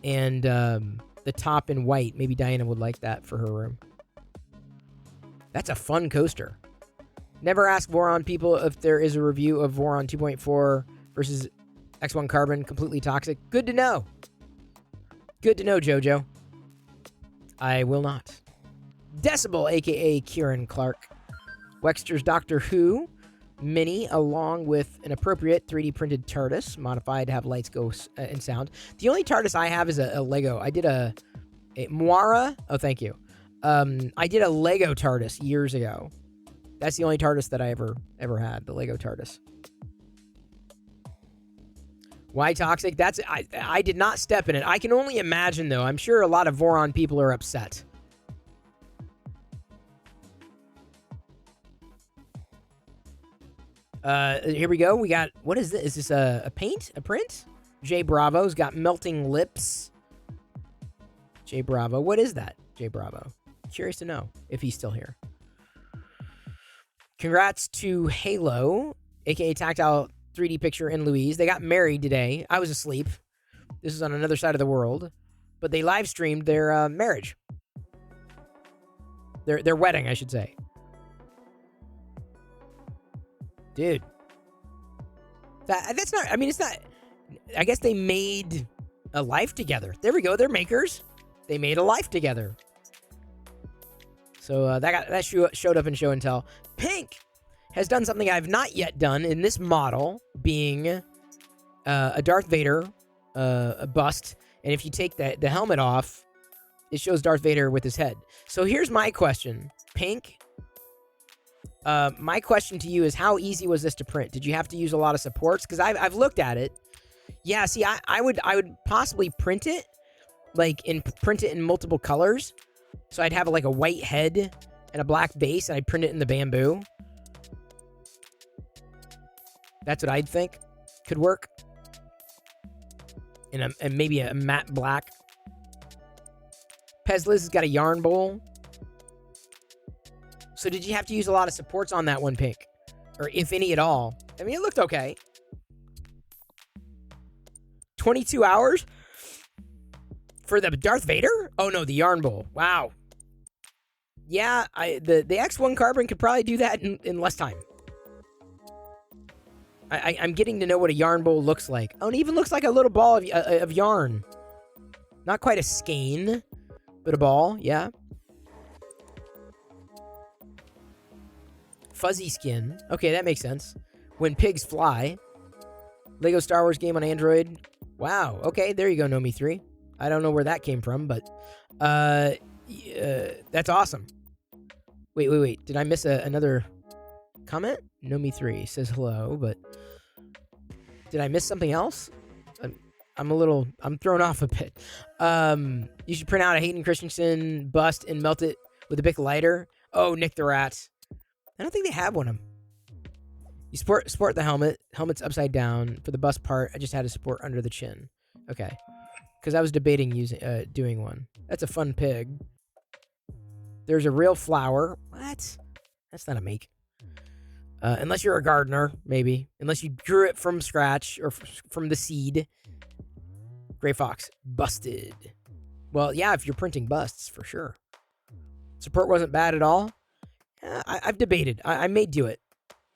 and the top in white. Maybe Diana would like that for her room. That's a fun coaster. Never ask Voron people if there is a review of Voron 2.4 versus X1 Carbon. Completely toxic. Good to know. Good to know, Jojo. I will not. Decibel, a.k.a. Kieran Clark. Wexter's Doctor Who. Mini, along with an appropriate 3D printed TARDIS. Modified to have lights, go, and sound. The only TARDIS I have is a Lego. I did a Moira. Oh, thank you. I did a Lego TARDIS years ago. That's the only TARDIS that I ever had, the Lego TARDIS. Why toxic? I did not step in it. I can only imagine, though. I'm sure a lot of Voron people are upset. Here we go. We got, what is this? Is this a paint? A print? J Bravo's got melting lips. J Bravo. What is that, J Bravo? Curious to know if he's still here. Congrats to Halo, a.k.a. Tactile 3D Picture and Louise. They got married today. I was asleep. This is on another side of the world. But they live streamed their marriage. Their wedding, I should say. Dude. That's not... I mean, it's not... I guess they made a life together. There we go. They're makers. They made a life together. So that showed up in Show and Tell. Pink has done something I've not yet done in this model, being a Darth Vader a bust. And if you take the helmet off, it shows Darth Vader with his head. So here's my question. Pink, my question to you is, how easy was this to print? Did you have to use a lot of supports? Because I've looked at it. Yeah, see, I would possibly print it, print it in multiple colors. So I'd have like a white head and a black base, and I'd print it in the bamboo. That's what I'd think could work. And maybe a matte black. Pezliz has got a yarn bowl. So did you have to use a lot of supports on that one, Pink? Or if any at all? I mean, it looked okay. 22 hours? For the Darth Vader? Oh no, the yarn bowl. Wow. Yeah, the X1 Carbon could probably do that in less time. I'm getting to know what a yarn bowl looks like. Oh, it even looks like a little ball of yarn. Not quite a skein, but a ball, yeah. Fuzzy skin. Okay, that makes sense. When pigs fly. Lego Star Wars game on Android. Wow. Okay, there you go, Nomi3. I don't know where that came from, but that's awesome. Wait. Did I miss another comment? Nomi3 says hello, but did I miss something else? I'm thrown off a bit. You should print out a Hayden Christensen bust and melt it with a Bic lighter. Oh, Nick the Rat. I don't think they have one of them. You sport the helmet. Helmet's upside down. For the bust part, I just had to sport under the chin. Okay. Because I was debating doing one. That's a fun pig. There's a real flower. What? That's not a make. Unless you're a gardener, maybe. Unless you grew it from scratch or from the seed. Gray Fox. Busted. Well, yeah, if you're printing busts, for sure. Support wasn't bad at all. I've debated. I may do it.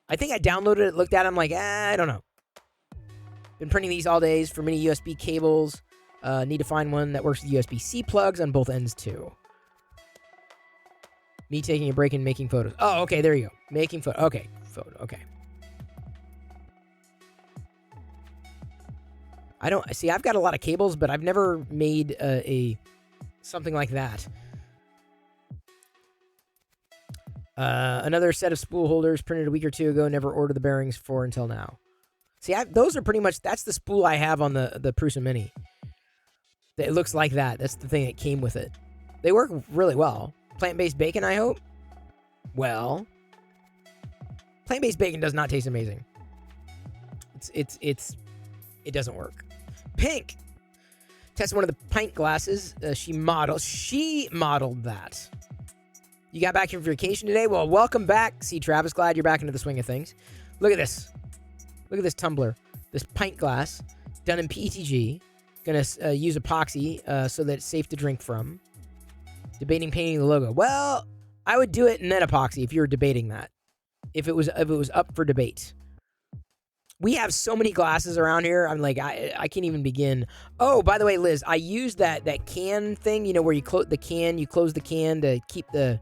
I think I downloaded it, looked at it, I'm like, I don't know. Been printing these all days for mini USB cables. Need to find one that works with USB-C plugs on both ends, too. Me taking a break and making photos. Oh, okay, there you go. Making photo. Okay, photo. Okay. I don't... See, I've got a lot of cables, but I've never made something like that. Another set of spool holders printed a week or two ago. Never ordered the bearings for until now. See, those are pretty much... That's the spool I have on the Prusa Mini. It looks like that. That's the thing that came with it. They work really well. Plant-based bacon, I hope? Well... Plant-based bacon does not taste amazing. It doesn't work. Pink! Tested one of the pint glasses. She modeled that. You got back from vacation today? Well, welcome back. See, Travis, glad you're back into the swing of things. Look at this. Look at this tumbler. This pint glass, done in PETG. Gonna use epoxy so that it's safe to drink from. Debating painting the logo. Well, I would do it and then epoxy if you were debating that. If it was up for debate. We have so many glasses around here. I'm like, I can't even begin. Oh, by the way, Liz, I used that can thing, where you close the can, to keep the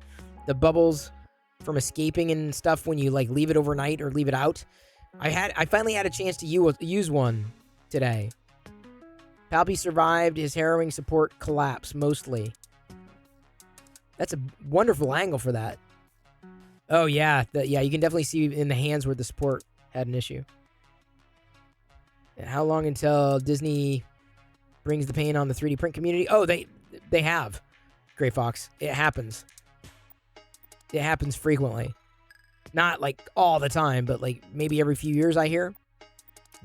bubbles from escaping and stuff when you leave it overnight or leave it out. I finally had a chance to use one today. Palpy survived his harrowing support collapse mostly. That's a wonderful angle for that. Oh yeah, you can definitely see in the hands where the support had an issue. And how long until Disney brings the pain on the 3D print community? Oh, they have. Gray Fox. It happens. It happens frequently. Not all the time, but maybe every few years I hear.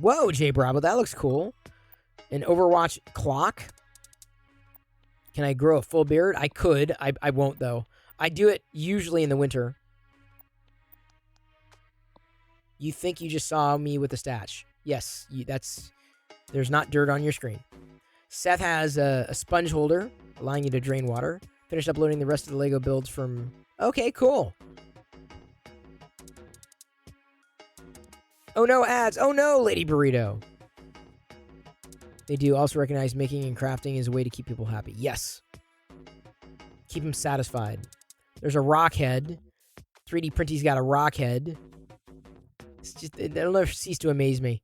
Whoa, Jay Bravo, that looks cool. An Overwatch clock. Can I grow a full beard? I could. I won't, though. I do it usually in the winter. You think you just saw me with the stash. Yes, there's not dirt on your screen. Seth has a sponge holder, allowing you to drain water. Finished uploading the rest of the Lego builds from... Okay, cool. Oh no, ads. Oh no, Lady Burrito. They do also recognize making and crafting is a way to keep people happy. Yes. Keep them satisfied. There's a rock head. 3D Printy's got a rock head. It's just, it'll never cease to amaze me.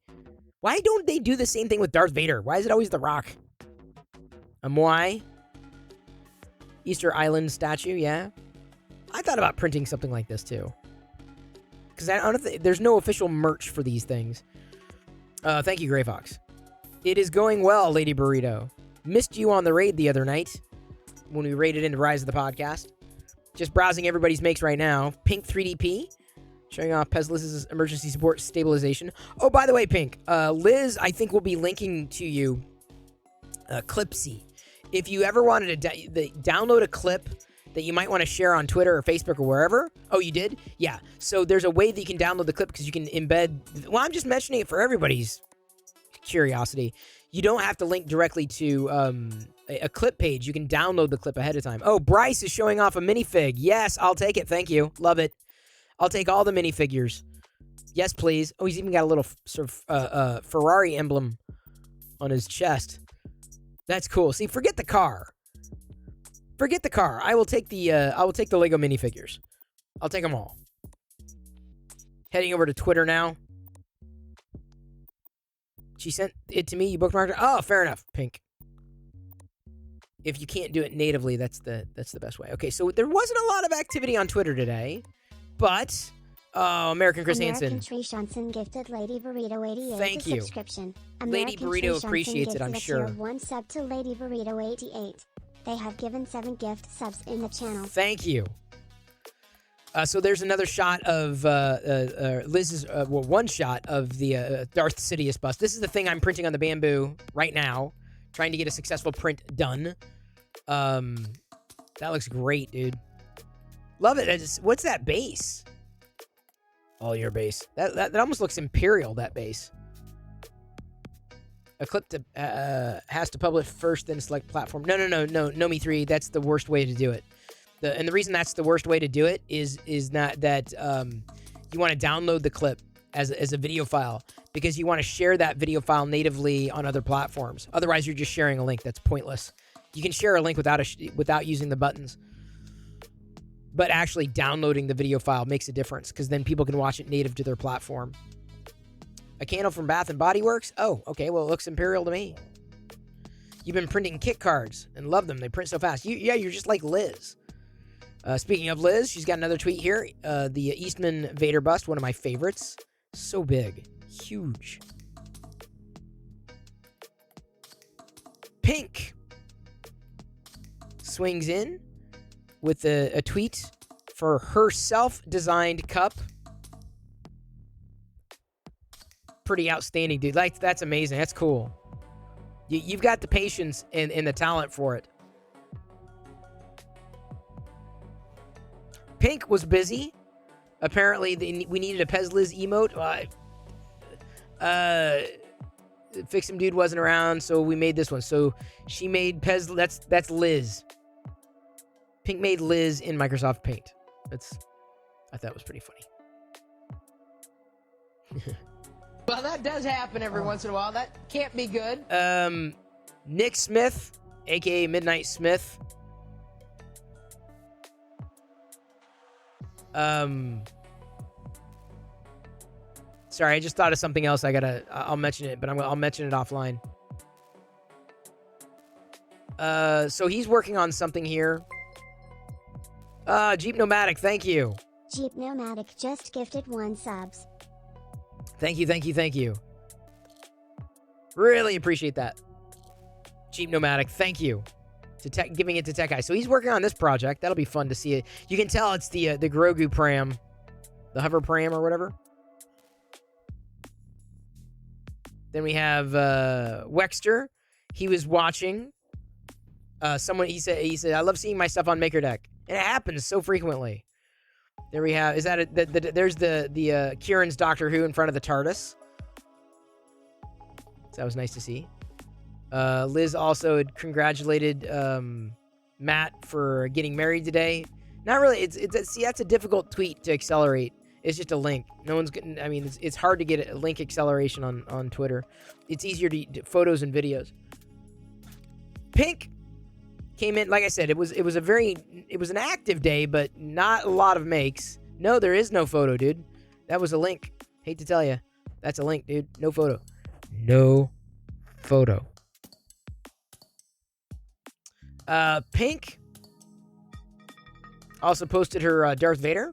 Why don't they do the same thing with Darth Vader? Why is it always the Rock? A Moai? Easter Island statue, yeah. I thought about printing something like this too. Because I don't think there's no official merch for these things. Thank you, Gray Fox. It is going well, Lady Burrito. Missed you on the raid the other night when we raided into Rise of the Podcast. Just browsing everybody's makes right now. Pink 3DP. Showing off Pezliz's emergency support stabilization. Oh, by the way, Pink, Liz, I think will be linking to you Clipsy. If you ever wanted to download a clip that you might want to share on Twitter or Facebook or wherever. Oh, you did? Yeah. So there's a way that you can download the clip because you can embed... Well, I'm just mentioning it for everybody's curiosity. You don't have to link directly to a clip page. You can download the clip ahead of time. Oh, Bryce is showing off a minifig. Yes, I'll take it. Thank you. Love it. I'll take all the minifigures. Yes, please. Oh, he's even got a little sort of Ferrari emblem on his chest. That's cool. See, forget the car. Forget the car. I will take the Lego minifigures. I'll take them all. Heading over to Twitter now. She sent it to me. You bookmarked it. Oh, fair enough. Pink. If you can't do it natively, that's the best way. Okay, so there wasn't a lot of activity on Twitter today, but American Chris Hansen. American Tree Johnson gifted Lady Burrito 88 Thank a you. subscription. Lady American Burrito Tree Johnson appreciates it, I'm gifted a sure. tier 1 sub to Lady Burrito 88. They have given 7 gift subs in the channel. Thank you. So there's another shot of Liz's, one shot of the Darth Sidious bust. This is the thing I'm printing on the Bamboo right now, trying to get a successful print done. That looks great, dude. Love it. What's that base? All your base. That almost looks Imperial, that base. A clip has to publish first, then select platform. No, Nomi 3. That's the worst way to do it. And the reason that's the worst way to do it is not that you want to download the clip as a video file because you want to share that video file natively on other platforms. Otherwise, you're just sharing a link. That's pointless. You can share a link without using the buttons. But actually downloading the video file makes a difference because then people can watch it native to their platform. A candle from Bath & Body Works? Oh, okay. Well, it looks Imperial to me. You've been printing kit cards and love them. They print so fast. You're just like Liz. Speaking of Liz, she's got another tweet here. The Eastman Vader bust, one of my favorites. So big. Huge. Pink swings in with a tweet for her self-designed cup. Pretty outstanding, dude. Like, that's amazing. That's cool. You've got the patience and the talent for it. Pink was busy. Apparently, we needed a Pez Liz emote. Fix Him Dude wasn't around, so we made this one. So she made Pez. That's Liz. Pink made Liz in Microsoft Paint. I thought that was pretty funny. Well, that does happen every once in a while. That can't be good. Nick Smith, aka Midnight Smith. Sorry, I just thought of something else. I'll mention it, but I'll mention it offline. So he's working on something here. Jeep Nomadic, thank you. Jeep Nomadic just gifted 1 subs. Thank you. Really appreciate that. Jeep Nomadic, thank you. Giving it to Tech Guy. So he's working on this project. That'll be fun to see it. You can tell it's the Grogu Pram. The Hover Pram or whatever. Then we have Wexter. He was watching. He said, I love seeing my stuff on MakerDeck. And it happens so frequently. There we have. Is that there's the Kieran's Doctor Who in front of the TARDIS. So that was nice to see. Liz also had congratulated Matt for getting married today. Not really. See, that's a difficult tweet to accelerate. It's just a link. No one's getting. I mean, it's hard to get a link acceleration on Twitter. It's easier to photos and videos. Pink came in. Like I said, it was an active day, but not a lot of makes. No, there is no photo, dude. That was a link. Hate to tell you, that's a link, dude. No photo. No photo. Pink also posted her Darth Vader.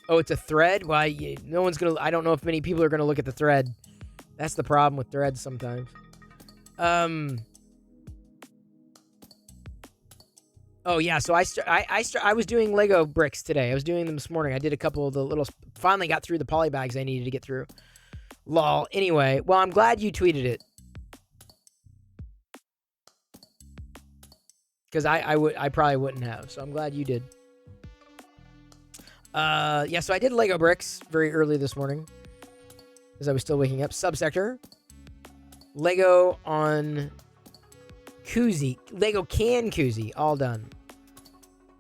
Oh, it's a thread? Well, no one's gonna. I don't know if many people are gonna look at the thread. That's the problem with threads sometimes. Oh yeah, so I was doing Lego bricks today. I was doing them this morning. I did a couple of the little. Finally got through the poly bags I needed to get through. Lol. Anyway, well, I'm glad you tweeted it. Because I probably wouldn't have. So I'm glad you did. Yeah, so I did Lego bricks very early this morning. As I was still waking up. Subsector. Lego on koozie. Lego can koozie. All done.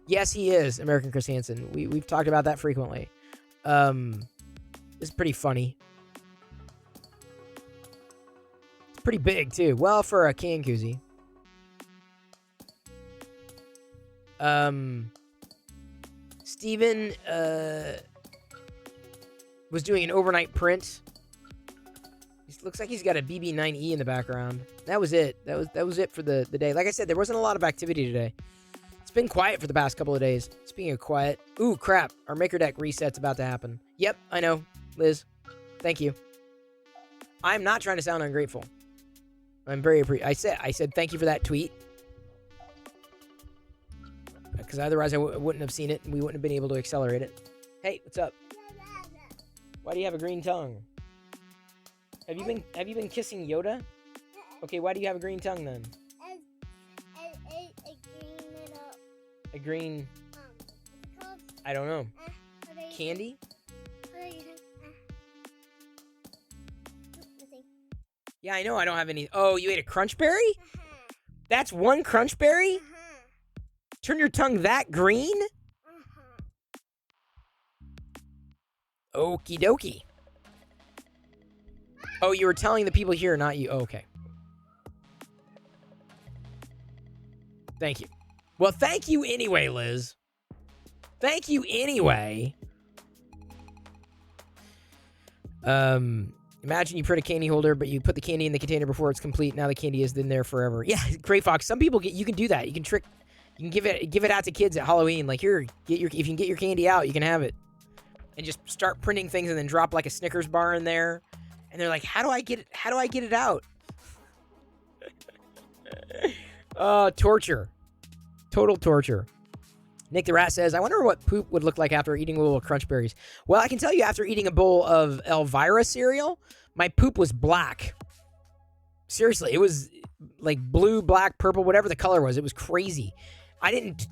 Yes, he is American Chris Hansen. We've talked about that frequently. It's pretty funny. It's pretty big, too. Well, for a can koozie. Steven, was doing an overnight print. It looks like he's got a BB9E in the background. That was it. That was it for the day. Like I said, there wasn't a lot of activity today. It's been quiet for the past couple of days. Speaking of quiet, ooh, crap. Our Maker Deck reset's about to happen. Yep, I know. Liz, thank you. I'm not trying to sound ungrateful. I'm very I said thank you for that tweet. Because otherwise I wouldn't have seen it and we wouldn't have been able to accelerate it. Hey, what's up? Why do you have a green tongue? Have you been kissing Yoda? Okay, why do you have a green tongue then? A green. I don't know. Candy? Yeah, I know I don't have any. Oh, you ate a crunch berry? That's one crunch berry? Turn your tongue that green? Okie dokie. Oh, you were telling the people here, not you. Oh, okay. Thank you. Well, thank you anyway, Liz. Thank you anyway. Imagine you put a candy holder, but you put the candy in the container before it's complete. Now the candy is in there forever. Yeah, Gray Fox. Some people you can do that. You can give it out to kids at Halloween. Like, here, if you can get your candy out, you can have it. And just start printing things and then drop like a Snickers bar in there. And they're like, how do I get it out? Torture. Total torture. Nick the Rat says, I wonder what poop would look like after eating a bowl of Crunch Berries. Well, I can tell you after eating a bowl of Elvira cereal, my poop was black. Seriously, it was like blue, black, purple, whatever the color was. It was crazy. I didn't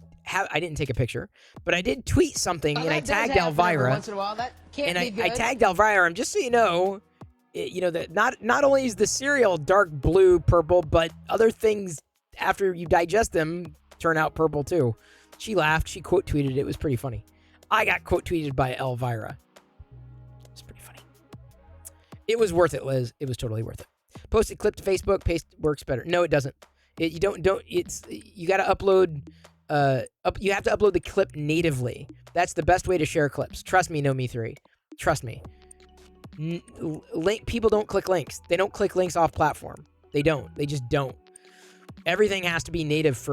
take a picture, but I did tweet something and I tagged Elvira. Once in a while. That can't be good. I tagged Elvira, and just so you know, that not only is the cereal dark blue, purple, but other things after you digest them turn out purple too. She laughed. She quote tweeted it. It was pretty funny. I got quote tweeted by Elvira. It's pretty funny. It was worth it, Liz. It was totally worth it. Post a clip to Facebook. Paste works better. No, it doesn't. You got to upload. You have to upload the clip natively. That's the best way to share clips. Trust me, Me3. Trust me. People don't click links. They don't click links off platform. They don't. They just don't. Everything has to be native to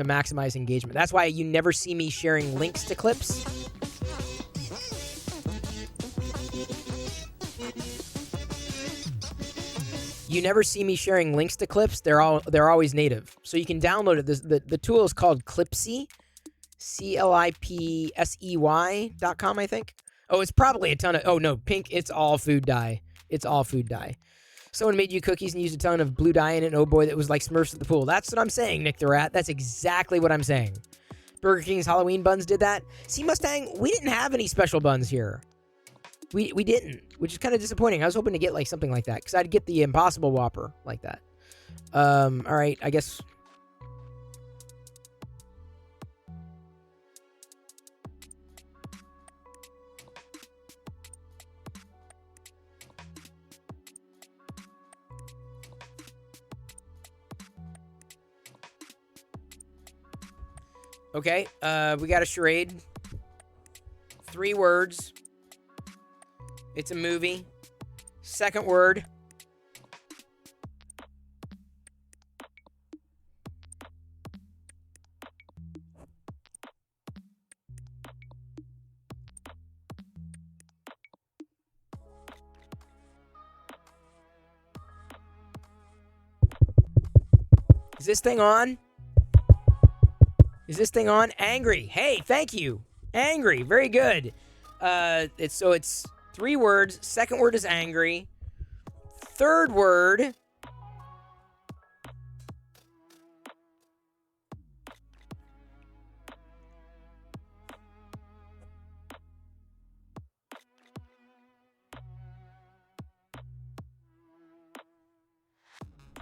maximize engagement. That's why you never see me sharing links to clips. You never see me sharing links to clips. They're always native. So you can download it. The tool is called Clipsey. CLIPSEY.com, I think. Oh, it's probably a ton of... Oh, no, pink. It's all food dye. It's all food dye. Someone made you cookies and used a ton of blue dye in it, and oh boy, that was like Smurfs at the pool. That's what I'm saying, Nick the Rat. That's exactly what I'm saying. Burger King's Halloween buns did that. See, Mustang, we didn't have any special buns here. We didn't, which is kind of disappointing. I was hoping to get like something like that, because I'd get the Impossible Whopper like that. All right, I guess... Okay, we got a charade. 3 words. It's a movie. Second word. Is this thing on? Is this thing on? Angry. Hey, thank you. Angry. Very good. It's 3 words. Second word is angry. Third word.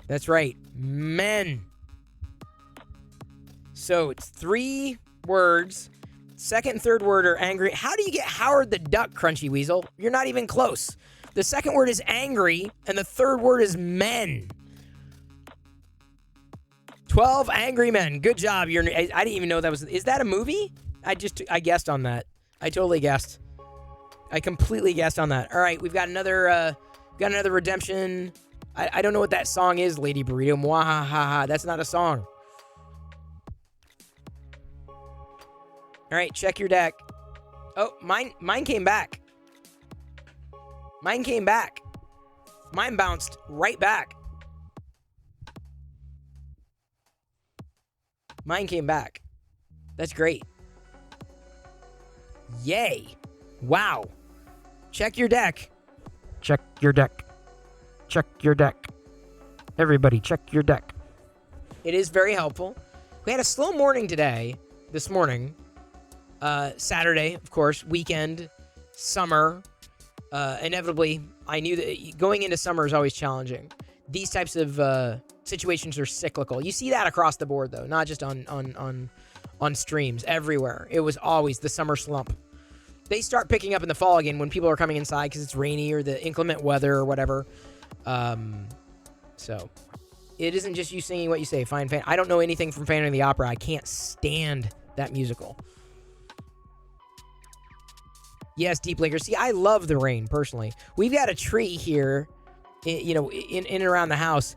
That's right. Men. So it's 3 words. Second and third word are angry. How do you get Howard the Duck, Crunchy Weasel? You're not even close. The second word is angry, and the third word is men. 12 Angry Men. Good job. I didn't even know that was... Is that a movie? I guessed on that. I totally guessed. I completely guessed on that. All right, we've got another redemption. I don't know what that song is, Lady Burrito. Mwahaha. That's not a song. All right, check your deck. Oh, mine came back. Mine came back. Mine bounced right back. Mine came back. That's great. Yay. Wow. Check your deck. Check your deck. Check your deck. Everybody, check your deck. It is very helpful. We had a slow morning today, this morning. Saturday, of course, weekend, summer. Inevitably, I knew that going into summer is always challenging. These types of situations are cyclical. You see that across the board, though, not just on streams. Everywhere. It was always the summer slump. They start picking up in the fall again when people are coming inside because it's rainy or the inclement weather or whatever. So it isn't just you singing what you say. Fine fan. I don't know anything from Phantom of the Opera. I can't stand that musical. Yes, Deep Linker. See, I love the rain, personally. We've got a tree here, in and around the house,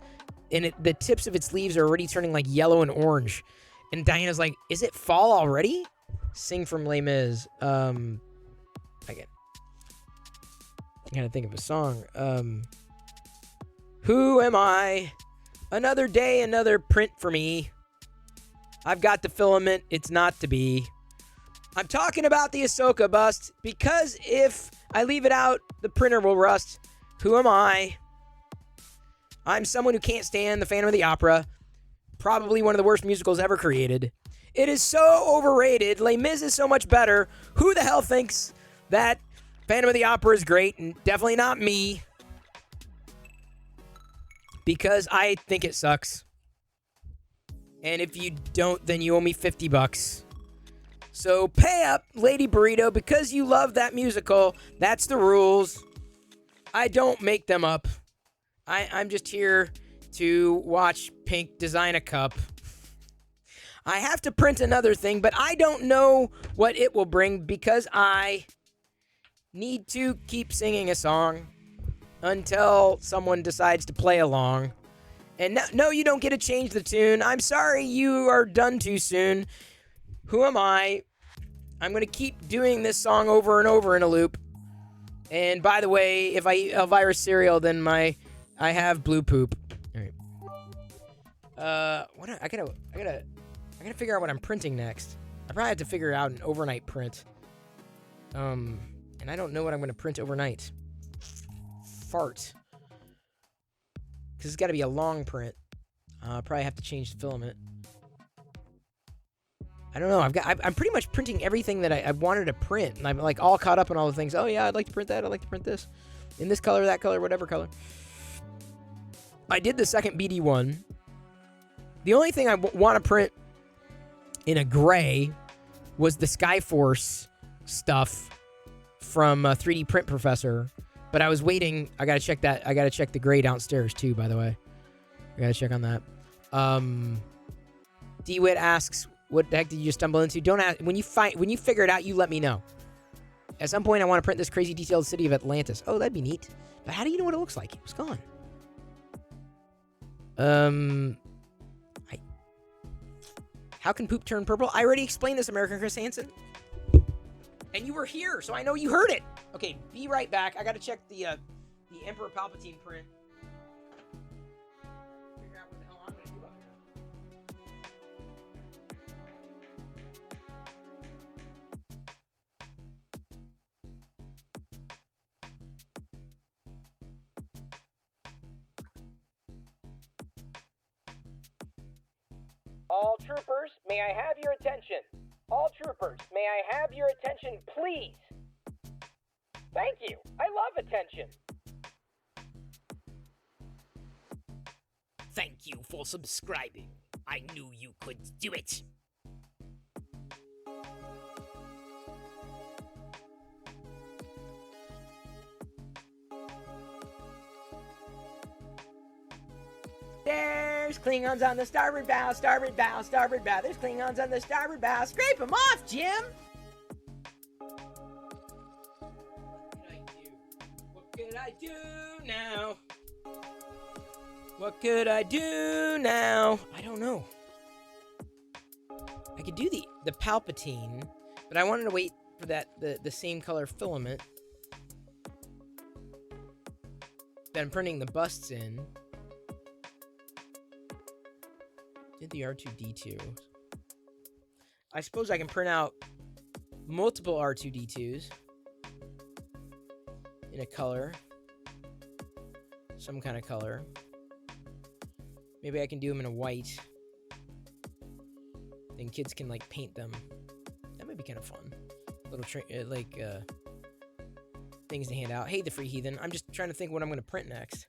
and the tips of its leaves are already turning, like, yellow and orange. And Diana's like, is it fall already? Sing from Les Mis. I gotta think of a song. Who am I? Another day, another print for me. I've got the filament, it's not to be. I'm talking about the Ahsoka bust, because if I leave it out, the printer will rust. Who am I? I'm someone who can't stand the Phantom of the Opera. Probably one of the worst musicals ever created. It is so overrated. Les Mis is so much better. Who the hell thinks that Phantom of the Opera is great? And definitely not me. Because I think it sucks. And if you don't, then you owe me $50. So pay up, Lady Burrito, because you love that musical. That's the rules. I don't make them up. I'm just here to watch Pink design a cup. I have to print another thing, but I don't know what it will bring because I need to keep singing a song until someone decides to play along. And no, you don't get to change the tune. I'm sorry, you are done too soon. Who am I? I'm going to keep doing this song over and over in a loop. And by the way, if I eat Elvira cereal, then I have blue poop. All right. I gotta figure out what I'm printing next. I probably have to figure out an overnight print. And I don't know what I'm going to print overnight. Fart. Because it's got to be a long print. I'll probably have to change the filament. I don't know. I'm pretty much printing everything that I wanted to print, and I'm like all caught up on all the things. Oh yeah, I'd like to print that. I'd like to print this in this color, that color, whatever color. I did the second BD one. The only thing I want to print in a gray was the Skyforce stuff from 3D Print Professor, but I was waiting. I gotta check that. I gotta check the gray downstairs too. By the way, I gotta check on that. DeWitt asks, what the heck did you just stumble into? Don't ask. When you figure it out, you let me know. At some point, I want to print this crazy detailed city of Atlantis. Oh, that'd be neat. But how do you know what it looks like? It was gone. How can poop turn purple? I already explained this, American Chris Hansen. And you were here, so I know you heard it. Okay, be right back. I gotta check the Emperor Palpatine print. Figure out what the hell I'm gonna do up here. All troopers, may I have your attention? All troopers, may I have your attention, please? Thank you. I love attention. Thank you for subscribing. I knew you could do it. There's Klingons on the starboard bow, starboard bow, starboard bow. There's Klingons on the starboard bow. Scrape them off, Jim! could I do now? What could I do now? I don't know. I could do the Palpatine, but I wanted to wait for the same color filament that I'm printing the busts in. Did the R2-D2. I suppose I can print out multiple R2-D2s in a color. Some kind of color. Maybe I can do them in a white. Then kids can like paint them. That might be kind of fun. Little things to hand out. Hey, the free heathen. I'm just trying to think what I'm going to print next.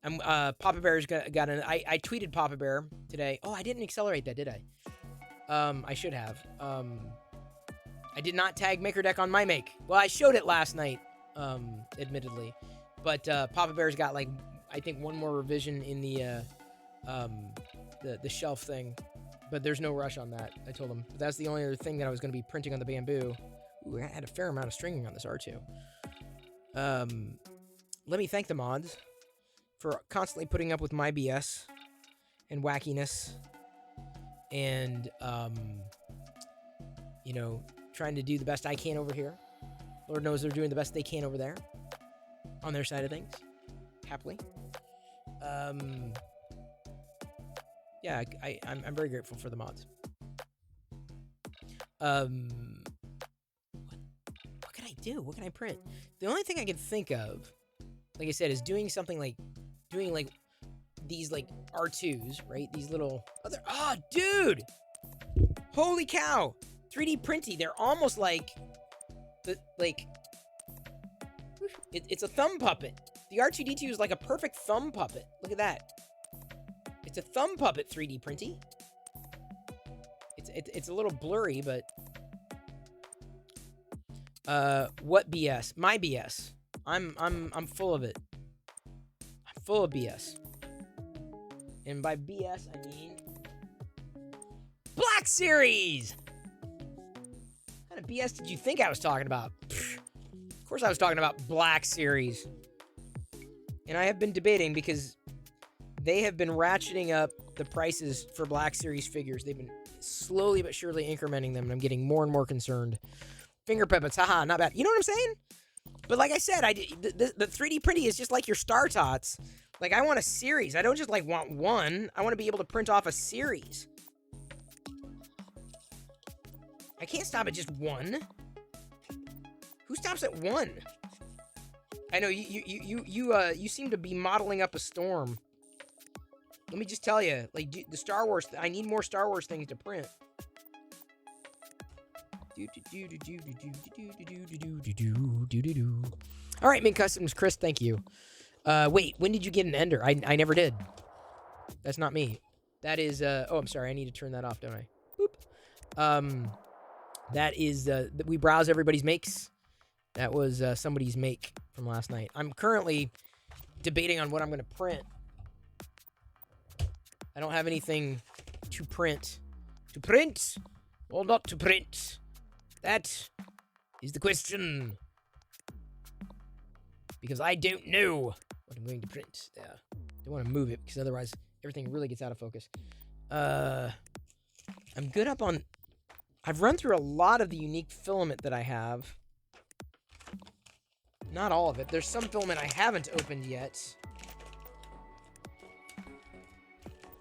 Papa Bear's got an. I tweeted Papa Bear today. Oh, I didn't accelerate that, did I? I should have. I did not tag Maker Deck on my make. Well, I showed it last night, admittedly, but Papa Bear's got like I think one more revision in the shelf thing, but there's no rush on that. I told him but that's the only other thing that I was going to be printing on the bamboo. Ooh, I had a fair amount of stringing on this R2. Let me thank the mods for constantly putting up with my BS and wackiness and, you know, trying to do the best I can over here. Lord knows they're doing the best they can over there on their side of things. Happily. Yeah, I'm very grateful for the mods. What can I do? What can I print? The only thing I can think of, like I said, is doing something like these like R2s, right? These little other. Oh, dude! Holy cow! 3D printy. They're almost like it's a thumb puppet. The R2-D2 is like a perfect thumb puppet. Look at that. It's a thumb puppet 3D printy. It's a little blurry, but what BS? My BS. I'm full of it. I'm full of BS. And by BS I mean Black Series. What kind of BS did you think I was talking about? Of course I was talking about Black Series. And I have been debating because they have been ratcheting up the prices for Black Series figures. They've been slowly but surely incrementing them, and I'm getting more and more concerned. Finger puppets, haha, not bad. You know what I'm saying? But like I said, the 3D printing is just like your Star Tots. Like, I want a series. I don't just, like, want one. I want to be able to print off a series. I can't stop at just one. Who stops at one? I know, you seem to be modeling up a storm. Let me just tell you, like, the Star Wars, I need more Star Wars things to print. All right, Mint Customs, Chris, thank you. Wait, when did you get an Ender? I never did. That's not me. That is, oh, I'm sorry, I need to turn that off, don't I? Boop. That is, we browse everybody's makes. That was somebody's make from last night. I'm currently debating on what I'm going to print. I don't have anything to print. To print or not to print? That is the question. Because I don't know what I'm going to print. Yeah. Don't want to move it because otherwise everything really gets out of focus. I'm good up on... I've run through a lot of the unique filament that I have. Not all of it. There's some filament I haven't opened yet.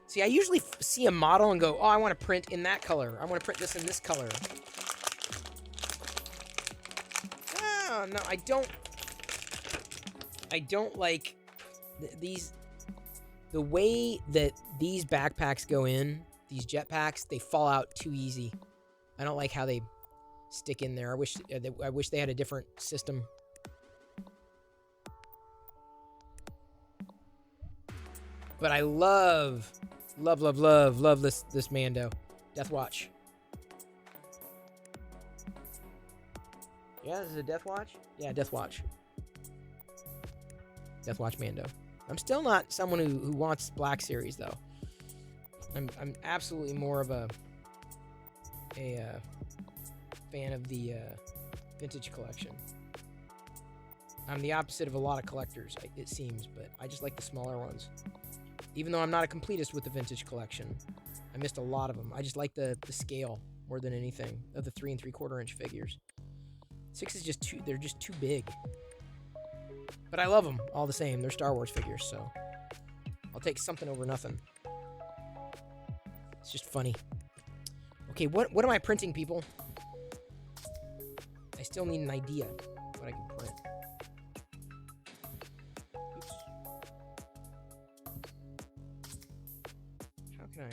See, I usually see a model and go, oh, I want to print in that color. I want to print this in this color. Oh, no, I don't like these. The way that these backpacks go in, these jetpacks, they fall out too easy. I don't like how they stick in there. I wish they had a different system. But I love this Mando. Death Watch. Yeah, this is a Death Watch? Yeah, Death Watch. Death Watch Mando. I'm still not someone who wants Black Series, though. I'm absolutely more of a fan of the vintage collection. I'm the opposite of a lot of collectors, it seems, but I just like the smaller ones. Even though I'm not a completist with the vintage collection, I missed a lot of them. I just like the scale more than anything of the 3 3/4 inch figures. 6 is just too, they're just too big. But I love them all the same. They're Star Wars figures, so I'll take something over nothing. It's just funny. Okay, what am I printing, people? I still need an idea of what I can print. Oops. How can I...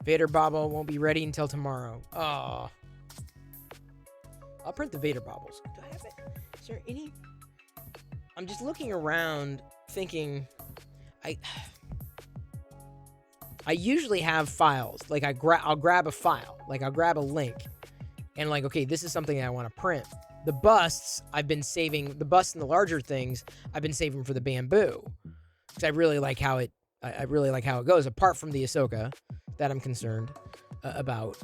Vader Bobble won't be ready until tomorrow. Oh. I'll print the Vader Bobbles. Do I have it? Is there any? I'm just looking around thinking I usually have files. Like I'll grab a file. Like I'll grab a link and like, okay, this is something I want to print. The busts I've been saving, the busts and the larger things I've been saving for the bamboo. Because I really like how it goes, apart from the Ahsoka that I'm concerned about.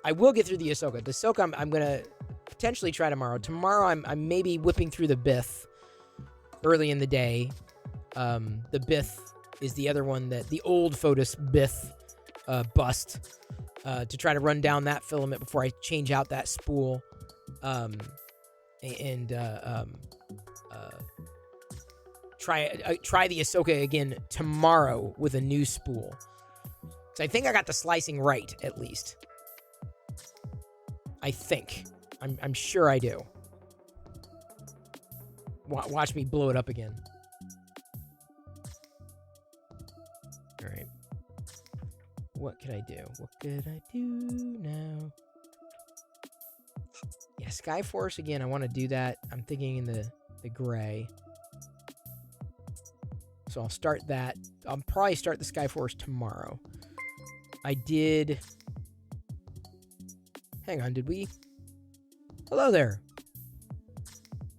I will get through the Ahsoka. The Ahsoka I'm going to potentially try tomorrow. Tomorrow I'm maybe whipping through the Bith early in the day. The Bith is the other one, that the old Fotis Bith bust, to try to run down that filament before I change out that spool. Try the Ahsoka again tomorrow with a new spool. So I think I got the slicing right, at least. I think. I'm sure I do. Watch me blow it up again. All right. What could I do? What could I do now? Yeah, Skyforce again. I want to do that. I'm thinking in the gray. So I'll start that. I'll probably start the Skyforce tomorrow. I did... Hang on, did we... Hello there.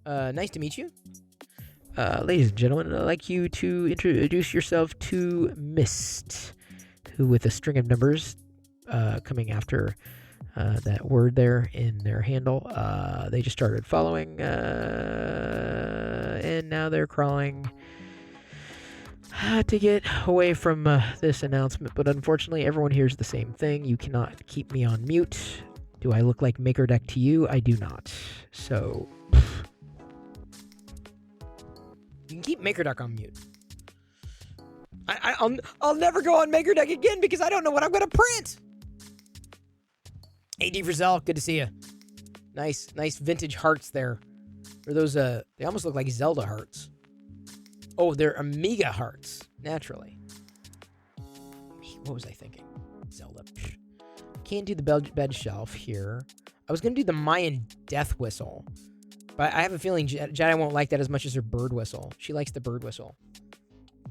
Nice to meet you. Ladies and gentlemen, I'd like you to introduce yourself to Mist, who with a string of numbers coming after that word there in their handle. They just started following, and now they're crawling to get away from this announcement, but unfortunately everyone hears the same thing. You cannot keep me on mute. Do I look like Maker Deck to you? I do not. So you can keep Maker Deck on mute. I'll never go on Maker Deck again because I don't know what I'm gonna print. AD Frizzell, good to see you. Nice vintage hearts there. Or those they almost look like Zelda hearts. Oh, they're Amiga hearts, naturally. What was I thinking? Zelda. Can't do the bed shelf here. I was going to do the Mayan death whistle. But I have a feeling Jedi won't like that as much as her bird whistle. She likes the bird whistle.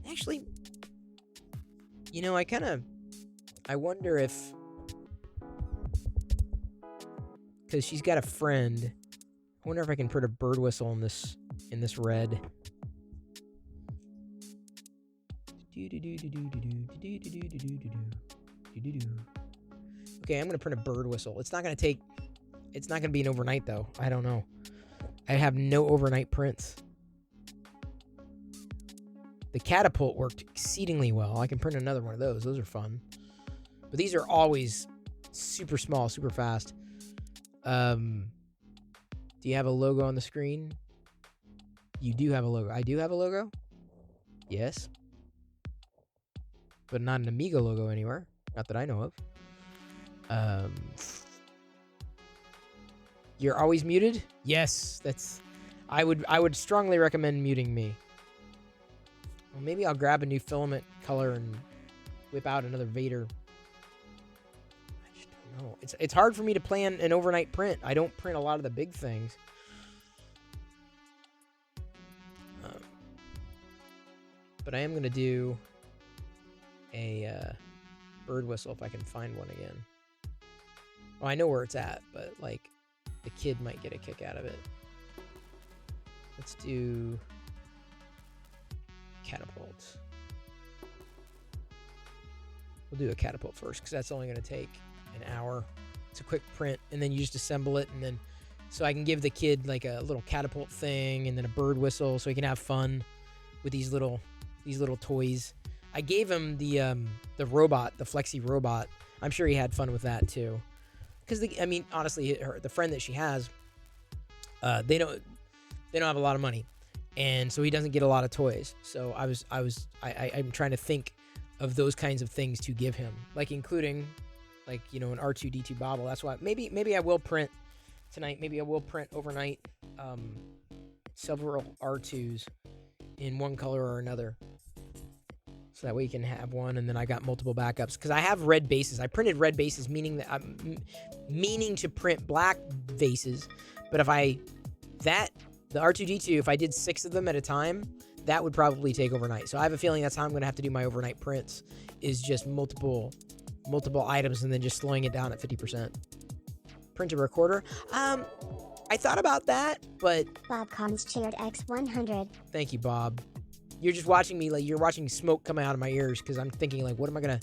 Actually, you know, I wonder if... Because she's got a friend. I wonder if I can put a bird whistle in this red. Okay, I'm gonna print a bird whistle. It's not gonna be an overnight though. I don't know. I have no overnight prints. The catapult worked exceedingly well. I can print another one of those. Those are fun. But these are always super small, super fast. Do you have a logo on the screen? You do have a logo. I do have a logo? Yes. But not an Amiga logo anywhere. Not that I know of. You're always muted? Yes, that's... I would strongly recommend muting me. Well, maybe I'll grab a new filament color and whip out another Vader. I just don't know. It's hard for me to plan an overnight print. I don't print a lot of the big things. But I am going to do a bird whistle if I can find one again. Well, I know where it's at, but like the kid might get a kick out of it. Let's do catapult. We'll do a catapult first because that's only going to take an hour. It's a quick print, and then you just assemble it, and then so I can give the kid like a little catapult thing and then a bird whistle so he can have fun with these little toys. I gave him the robot, the Flexi robot. I'm sure he had fun with that too. Because I mean, honestly, the friend that she has, they don't have a lot of money, and so he doesn't get a lot of toys. So I'm trying to think of those kinds of things to give him, like including, like, you know, an R2-D2 bobble. That's why maybe I will print tonight. Maybe I will print overnight several R2s in one color or another, so that way you can have one, and then I got multiple backups because I have red bases. I printed red bases, meaning that I'm meaning to print black vases, but if the R2-D2, if I did 6 of them at a time, that would probably take overnight. So I have a feeling that's how I'm going to have to do my overnight prints, is just multiple items and then just slowing it down at 50%. Print a recorder. I thought about that, but Bob Collins cheered X100. thank you, Bob. You're just watching me like you're watching smoke coming out of my ears because I'm thinking like, what am I gonna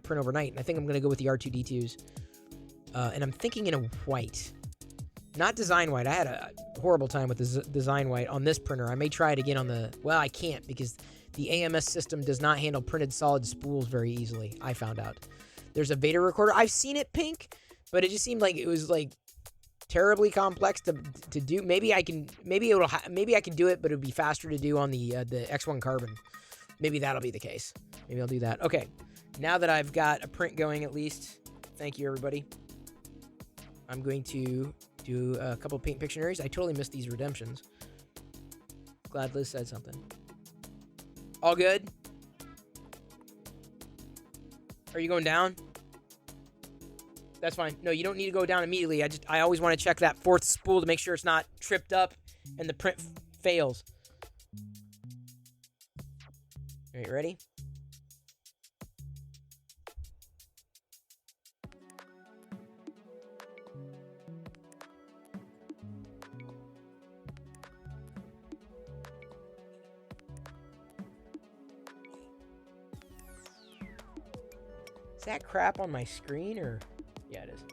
print overnight? And I think I'm gonna go with the R2-D2s, and I'm thinking in a white, not design white. I had a horrible time with the design white on this printer. I may try it again on the. Well, I can't because the AMS system does not handle printed solid spools very easily. I found out. There's a Vader recorder. I've seen it pink, but it just seemed like it was like terribly complex to do. Maybe I can do it, but it'll be faster to do on the X1 Carbon. Maybe that'll be the case. Maybe I'll do that. Okay, now that I've got a print going, at least, thank you everybody. I'm going to do a couple paint Pictionaries. I totally missed these redemptions. Glad Liz said something. All good? Are you going down? That's fine. No, you don't need to go down immediately. I always want to check that 4th spool to make sure it's not tripped up and the print fails. All right, ready? Is that crap on my screen or? Yeah, it is.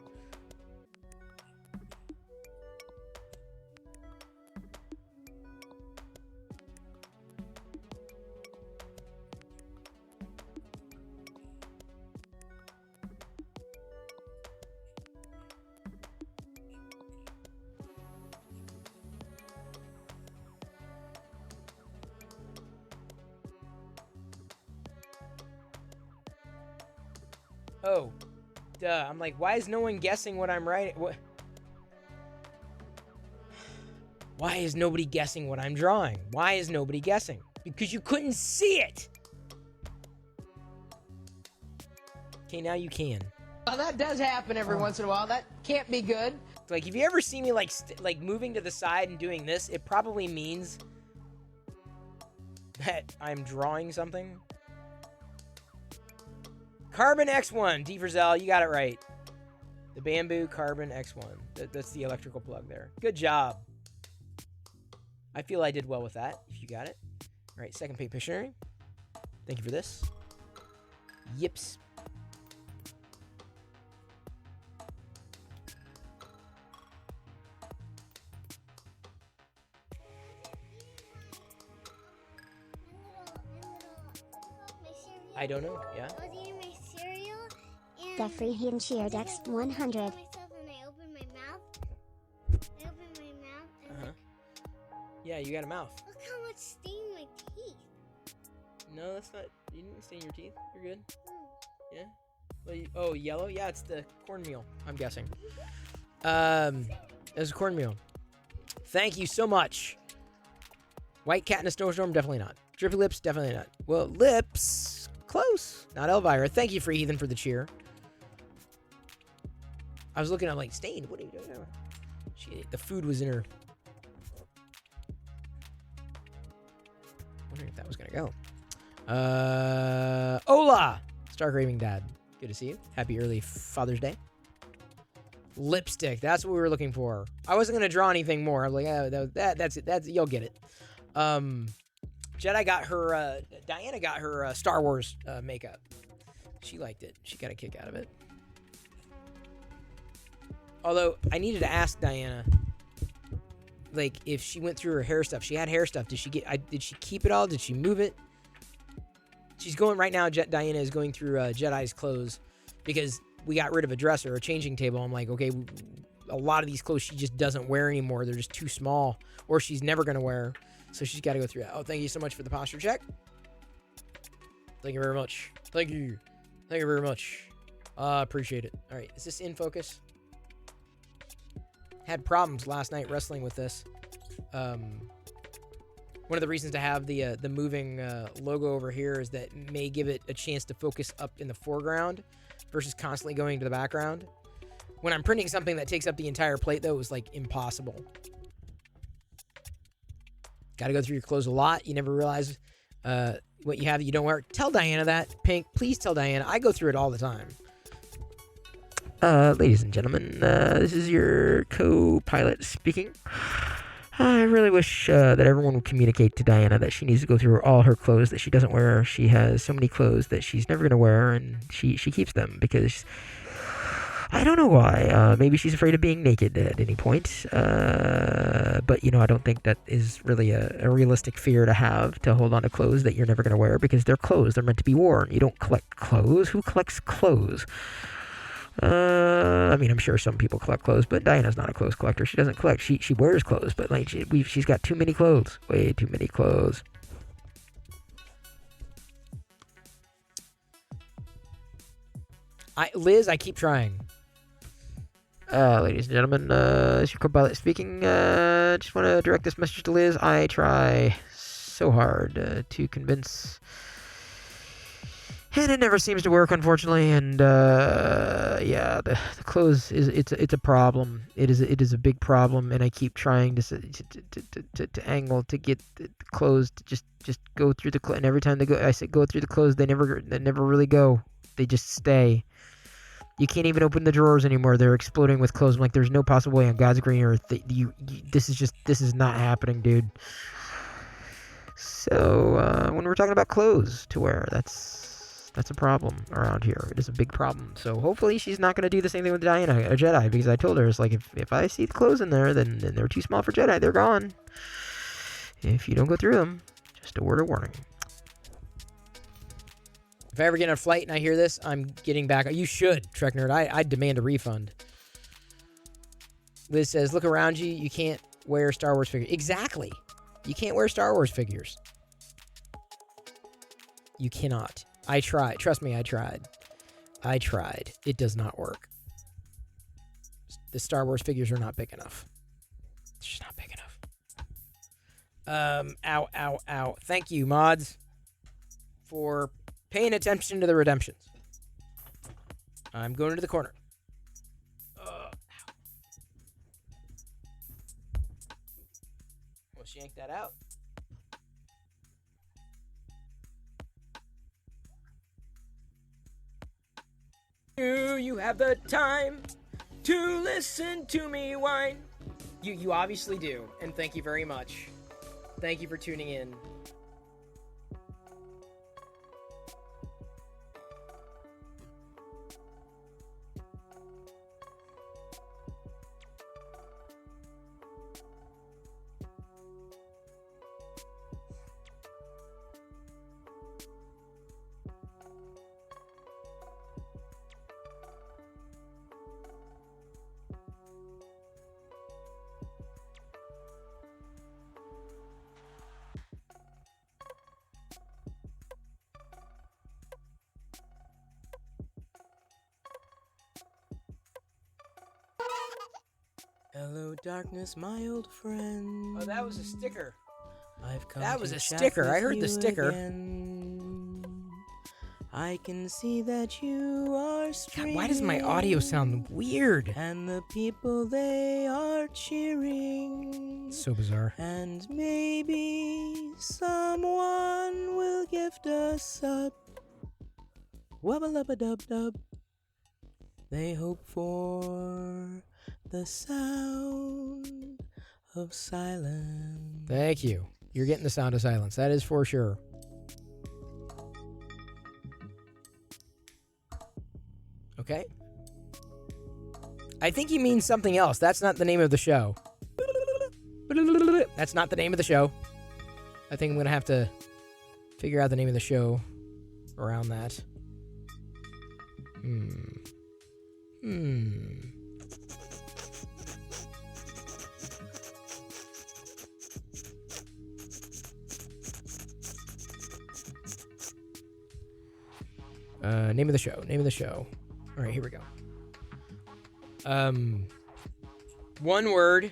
Oh. Duh. I'm like, why is no one guessing what I'm writing? What? Why is nobody guessing what I'm drawing? Why is nobody guessing? Because you couldn't see it. Okay, now you can. Well, that does happen every once in a while. That can't be good. Like, if you ever see me like moving to the side and doing this, it probably means that I'm drawing something. Carbon X1, D for Zell, you got it right. The Bamboo Carbon X1. That's the electrical plug there. Good job. I feel I did well with that, if you got it. All right, second paint Pictionary. Thank you for this. Yips. I don't know, yeah? I was eating my cereal and The Freehand cheered X100. myself and I opened my mouth. I opened my mouth and Uh-huh. Yeah, you got a mouth. look how much stained my teeth. No, that's not. You didn't stain your teeth. You're good. Hmm. Yeah. Well, oh, yellow. Yeah, it's the cornmeal. I'm guessing. It's cornmeal. Thank you so much. White cat in a snowstorm. Definitely not. Drippy lips. Definitely not. Well, lips. Close. Not Elvira. Thank you, Free Heathen, for the cheer. I was looking. I'm like, stained. What are you doing now? The food was in her. Wondering if that was gonna go. Hola! Stark Raving Dad. Good to see you. Happy early Father's Day. Lipstick. That's what we were looking for. I wasn't gonna draw anything more. I'm like, that's it. That's you'll get it. Jedi got her. Diana got her Star Wars makeup. She liked it. She got a kick out of it. Although I needed to ask Diana, like, if she went through her hair stuff. She had hair stuff. Did she get? Did she keep it all? Did she move it? She's going right now. Diana is going through Jedi's clothes because we got rid of a dresser, a changing table. I'm like, okay, a lot of these clothes she just doesn't wear anymore. They're just too small, or she's never gonna wear. So she's got to go through that. Oh, thank you so much for the posture check. Thank you very much. Thank you. Thank you very much. Appreciate it. All right, is this in focus? Had problems last night wrestling with this. One of the reasons to have the moving logo over here is that it may give it a chance to focus up in the foreground versus constantly going to the background. When I'm printing something that takes up the entire plate, though, it was like impossible. Got to go through your clothes a lot. You never realize what you have that you don't wear. Tell Diana that, Pink. Please tell Diana. I go through it all the time. Ladies and gentlemen, this is your co-pilot speaking. I really wish that everyone would communicate to Diana that she needs to go through all her clothes that she doesn't wear. She has so many clothes that she's never going to wear, and she keeps them because I don't know why. Maybe she's afraid of being naked at any point. But, you know, I don't think that is really a realistic fear to have, to hold on to clothes that you're never going to wear, because they're clothes. They're meant to be worn. You don't collect clothes. Who collects clothes? I mean, I'm sure some people collect clothes, but Diana's not a clothes collector. She doesn't collect. She wears clothes, but like she's got too many clothes. Way too many clothes. Liz, I keep trying. Ladies and gentlemen, this is your co-pilot speaking. Just want to direct this message to Liz. I try so hard to convince, and it never seems to work, unfortunately. And yeah, the clothes it's a problem. It is a big problem, and I keep trying to angle to get the clothes to just go through the clothes. And every time I say go through the clothes, they never really go. They just stay. You can't even open the drawers anymore. They're exploding with clothes. I'm like, there's no possible way on God's green earth that this is not happening, dude. So when we're talking about clothes to wear, that's a problem around here. It is a big problem. So hopefully she's not going to do the same thing with Diana, a Jedi, because I told her, it's like, if I see the clothes in there, then they're too small for Jedi. They're gone. If you don't go through them, just a word of warning. If I ever get on a flight and I hear this, I'm getting back. You should, Trek Nerd. I demand a refund. Liz says, look around you. You can't wear Star Wars figures. Exactly. You can't wear Star Wars figures. You cannot. I tried. Trust me, I tried. It does not work. The Star Wars figures are not big enough. It's just not big enough. Ow. Thank you, mods, for paying attention to the redemptions. I'm going to the corner. We'll yank that out. Do you have the time to listen to me whine? You obviously do, and thank you very much. Thank you for tuning in. Hello, darkness, my old friend. Oh, that was a sticker. That was a sticker. I heard the sticker. Again. I can see that you are streaming. God, why does my audio sound weird? And the people, they are cheering. So bizarre. And maybe someone will gift us up. Wubba-lubba-dub-dub. They hope for the sound of silence. Thank you. You're getting the sound of silence. That is for sure. Okay. I think he means something else. That's not the name of the show. That's not the name of the show. I think I'm going to have to figure out the name of the show around that. Name of the show. Name of the show. All right, here we go. One word.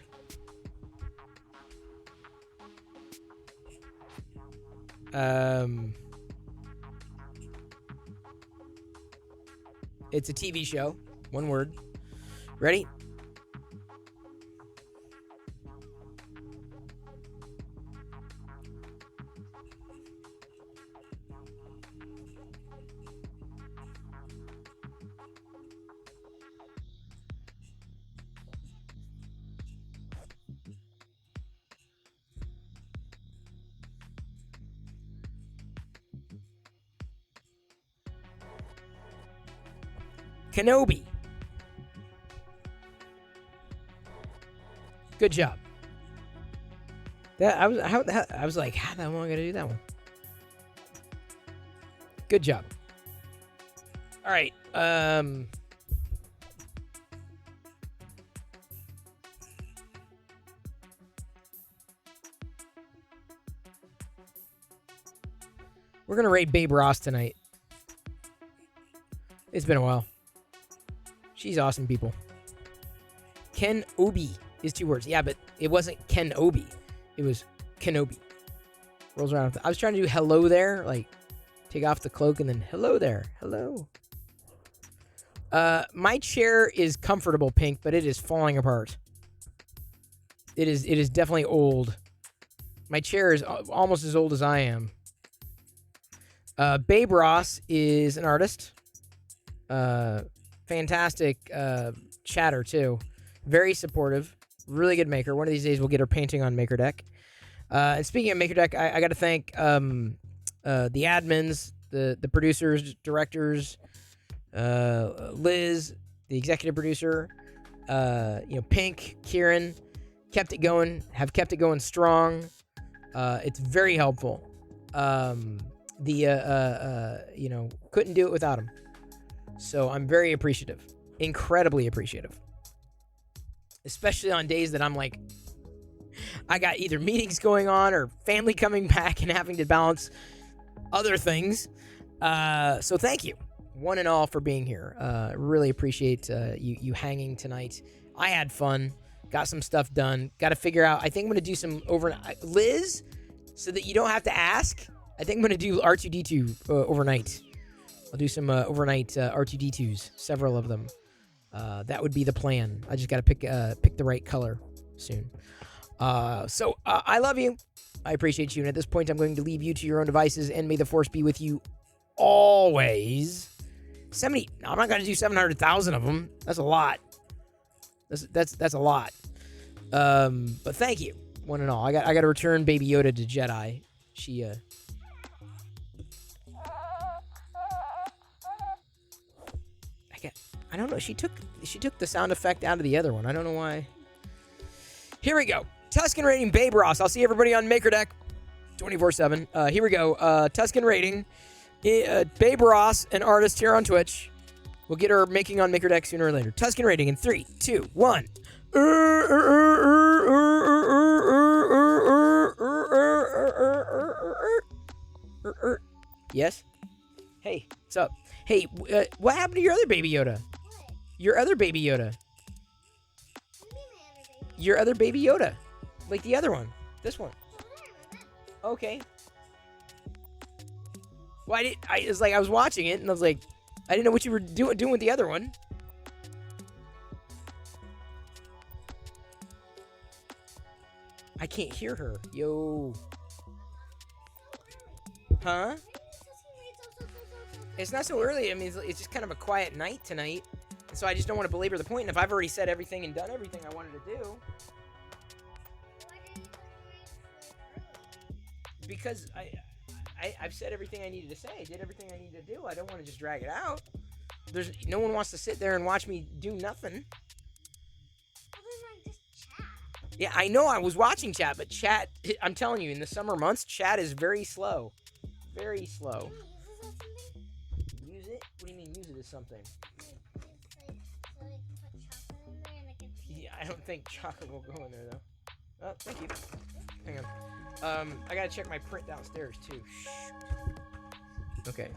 It's a TV show. One word. Ready? Kenobi. Good job. I was like, how the hell am I gonna do that one? Good job. All right. We're gonna rate Babe Ross tonight. It's been a while. She's awesome, people. Ken Obi is 2 words. Yeah, but it wasn't Ken Obi. It was Kenobi. Rolls around. I was trying to do hello there, like take off the cloak and then hello there. Hello. My chair is comfortable, Pink, but it is falling apart. It is definitely old. My chair is almost as old as I am. Babe Ross is an artist. Fantastic chatter too, very supportive, really good maker. One of these days we'll get her painting on MakerDeck. And speaking of MakerDeck, I got to thank the admins, the producers, directors, Liz, the executive producer, Pink, Kieran, kept it going, have kept it going strong. It's very helpful. Couldn't do it without them. So I'm very appreciative, incredibly appreciative, especially on days that I'm like, I got either meetings going on or family coming back and having to balance other things. So thank you, one and all, for being here. Really appreciate you hanging tonight. I had fun, got some stuff done, got to figure out. I think I'm going to do some overnight. Liz, so that you don't have to ask, I think I'm going to do R2-D2 overnight. I'll do some overnight R2-D2s, several of them. That would be the plan. I just got to pick the right color soon. So I love you. I appreciate you. And at this point, I'm going to leave you to your own devices, and may the force be with you always. I'm not going to do 700,000 of them. That's a lot. That's a lot. But thank you, one and all. I got to return Baby Yoda to Jedi. She I don't know. She took the sound effect out of the other one. I don't know why. Here we go. Tuscan rating, Babe Ross. I'll see everybody on MakerDeck 24/7. Here we go. Tuscan rating, Babe Ross, an artist here on Twitch. We'll get her making on MakerDeck sooner or later. Tuscan rating in 3, 2, 1. Yes? Hey, what's up? Hey, what happened to your other Baby Yoda? Your other Baby Yoda. Your other Baby Yoda. Like the other one. This one. Okay. Well, I was watching it and I was like, I didn't know what you were doing with the other one. I can't hear her. Yo. Huh? It's not so early. I mean, it's just kind of a quiet night tonight. So I just don't want to belabor the point. And if I've already said everything and done everything I wanted to do, Why didn't you put me early? because I've said everything I needed to say. I did everything I needed to do. I don't want to just drag it out. There's no one wants to sit there and watch me do nothing. Other than just chat. Yeah, I know I was watching chat, but chat, I'm telling you, in the summer months, chat is very slow. Very slow. Can we use this as something? Use it? What do you mean use it as something? Like, so you can put chocolate in there and it can Yeah, I don't think chocolate will go in there, though. Oh, thank you. Hang on. I gotta check my print downstairs, too. Shh. Okay.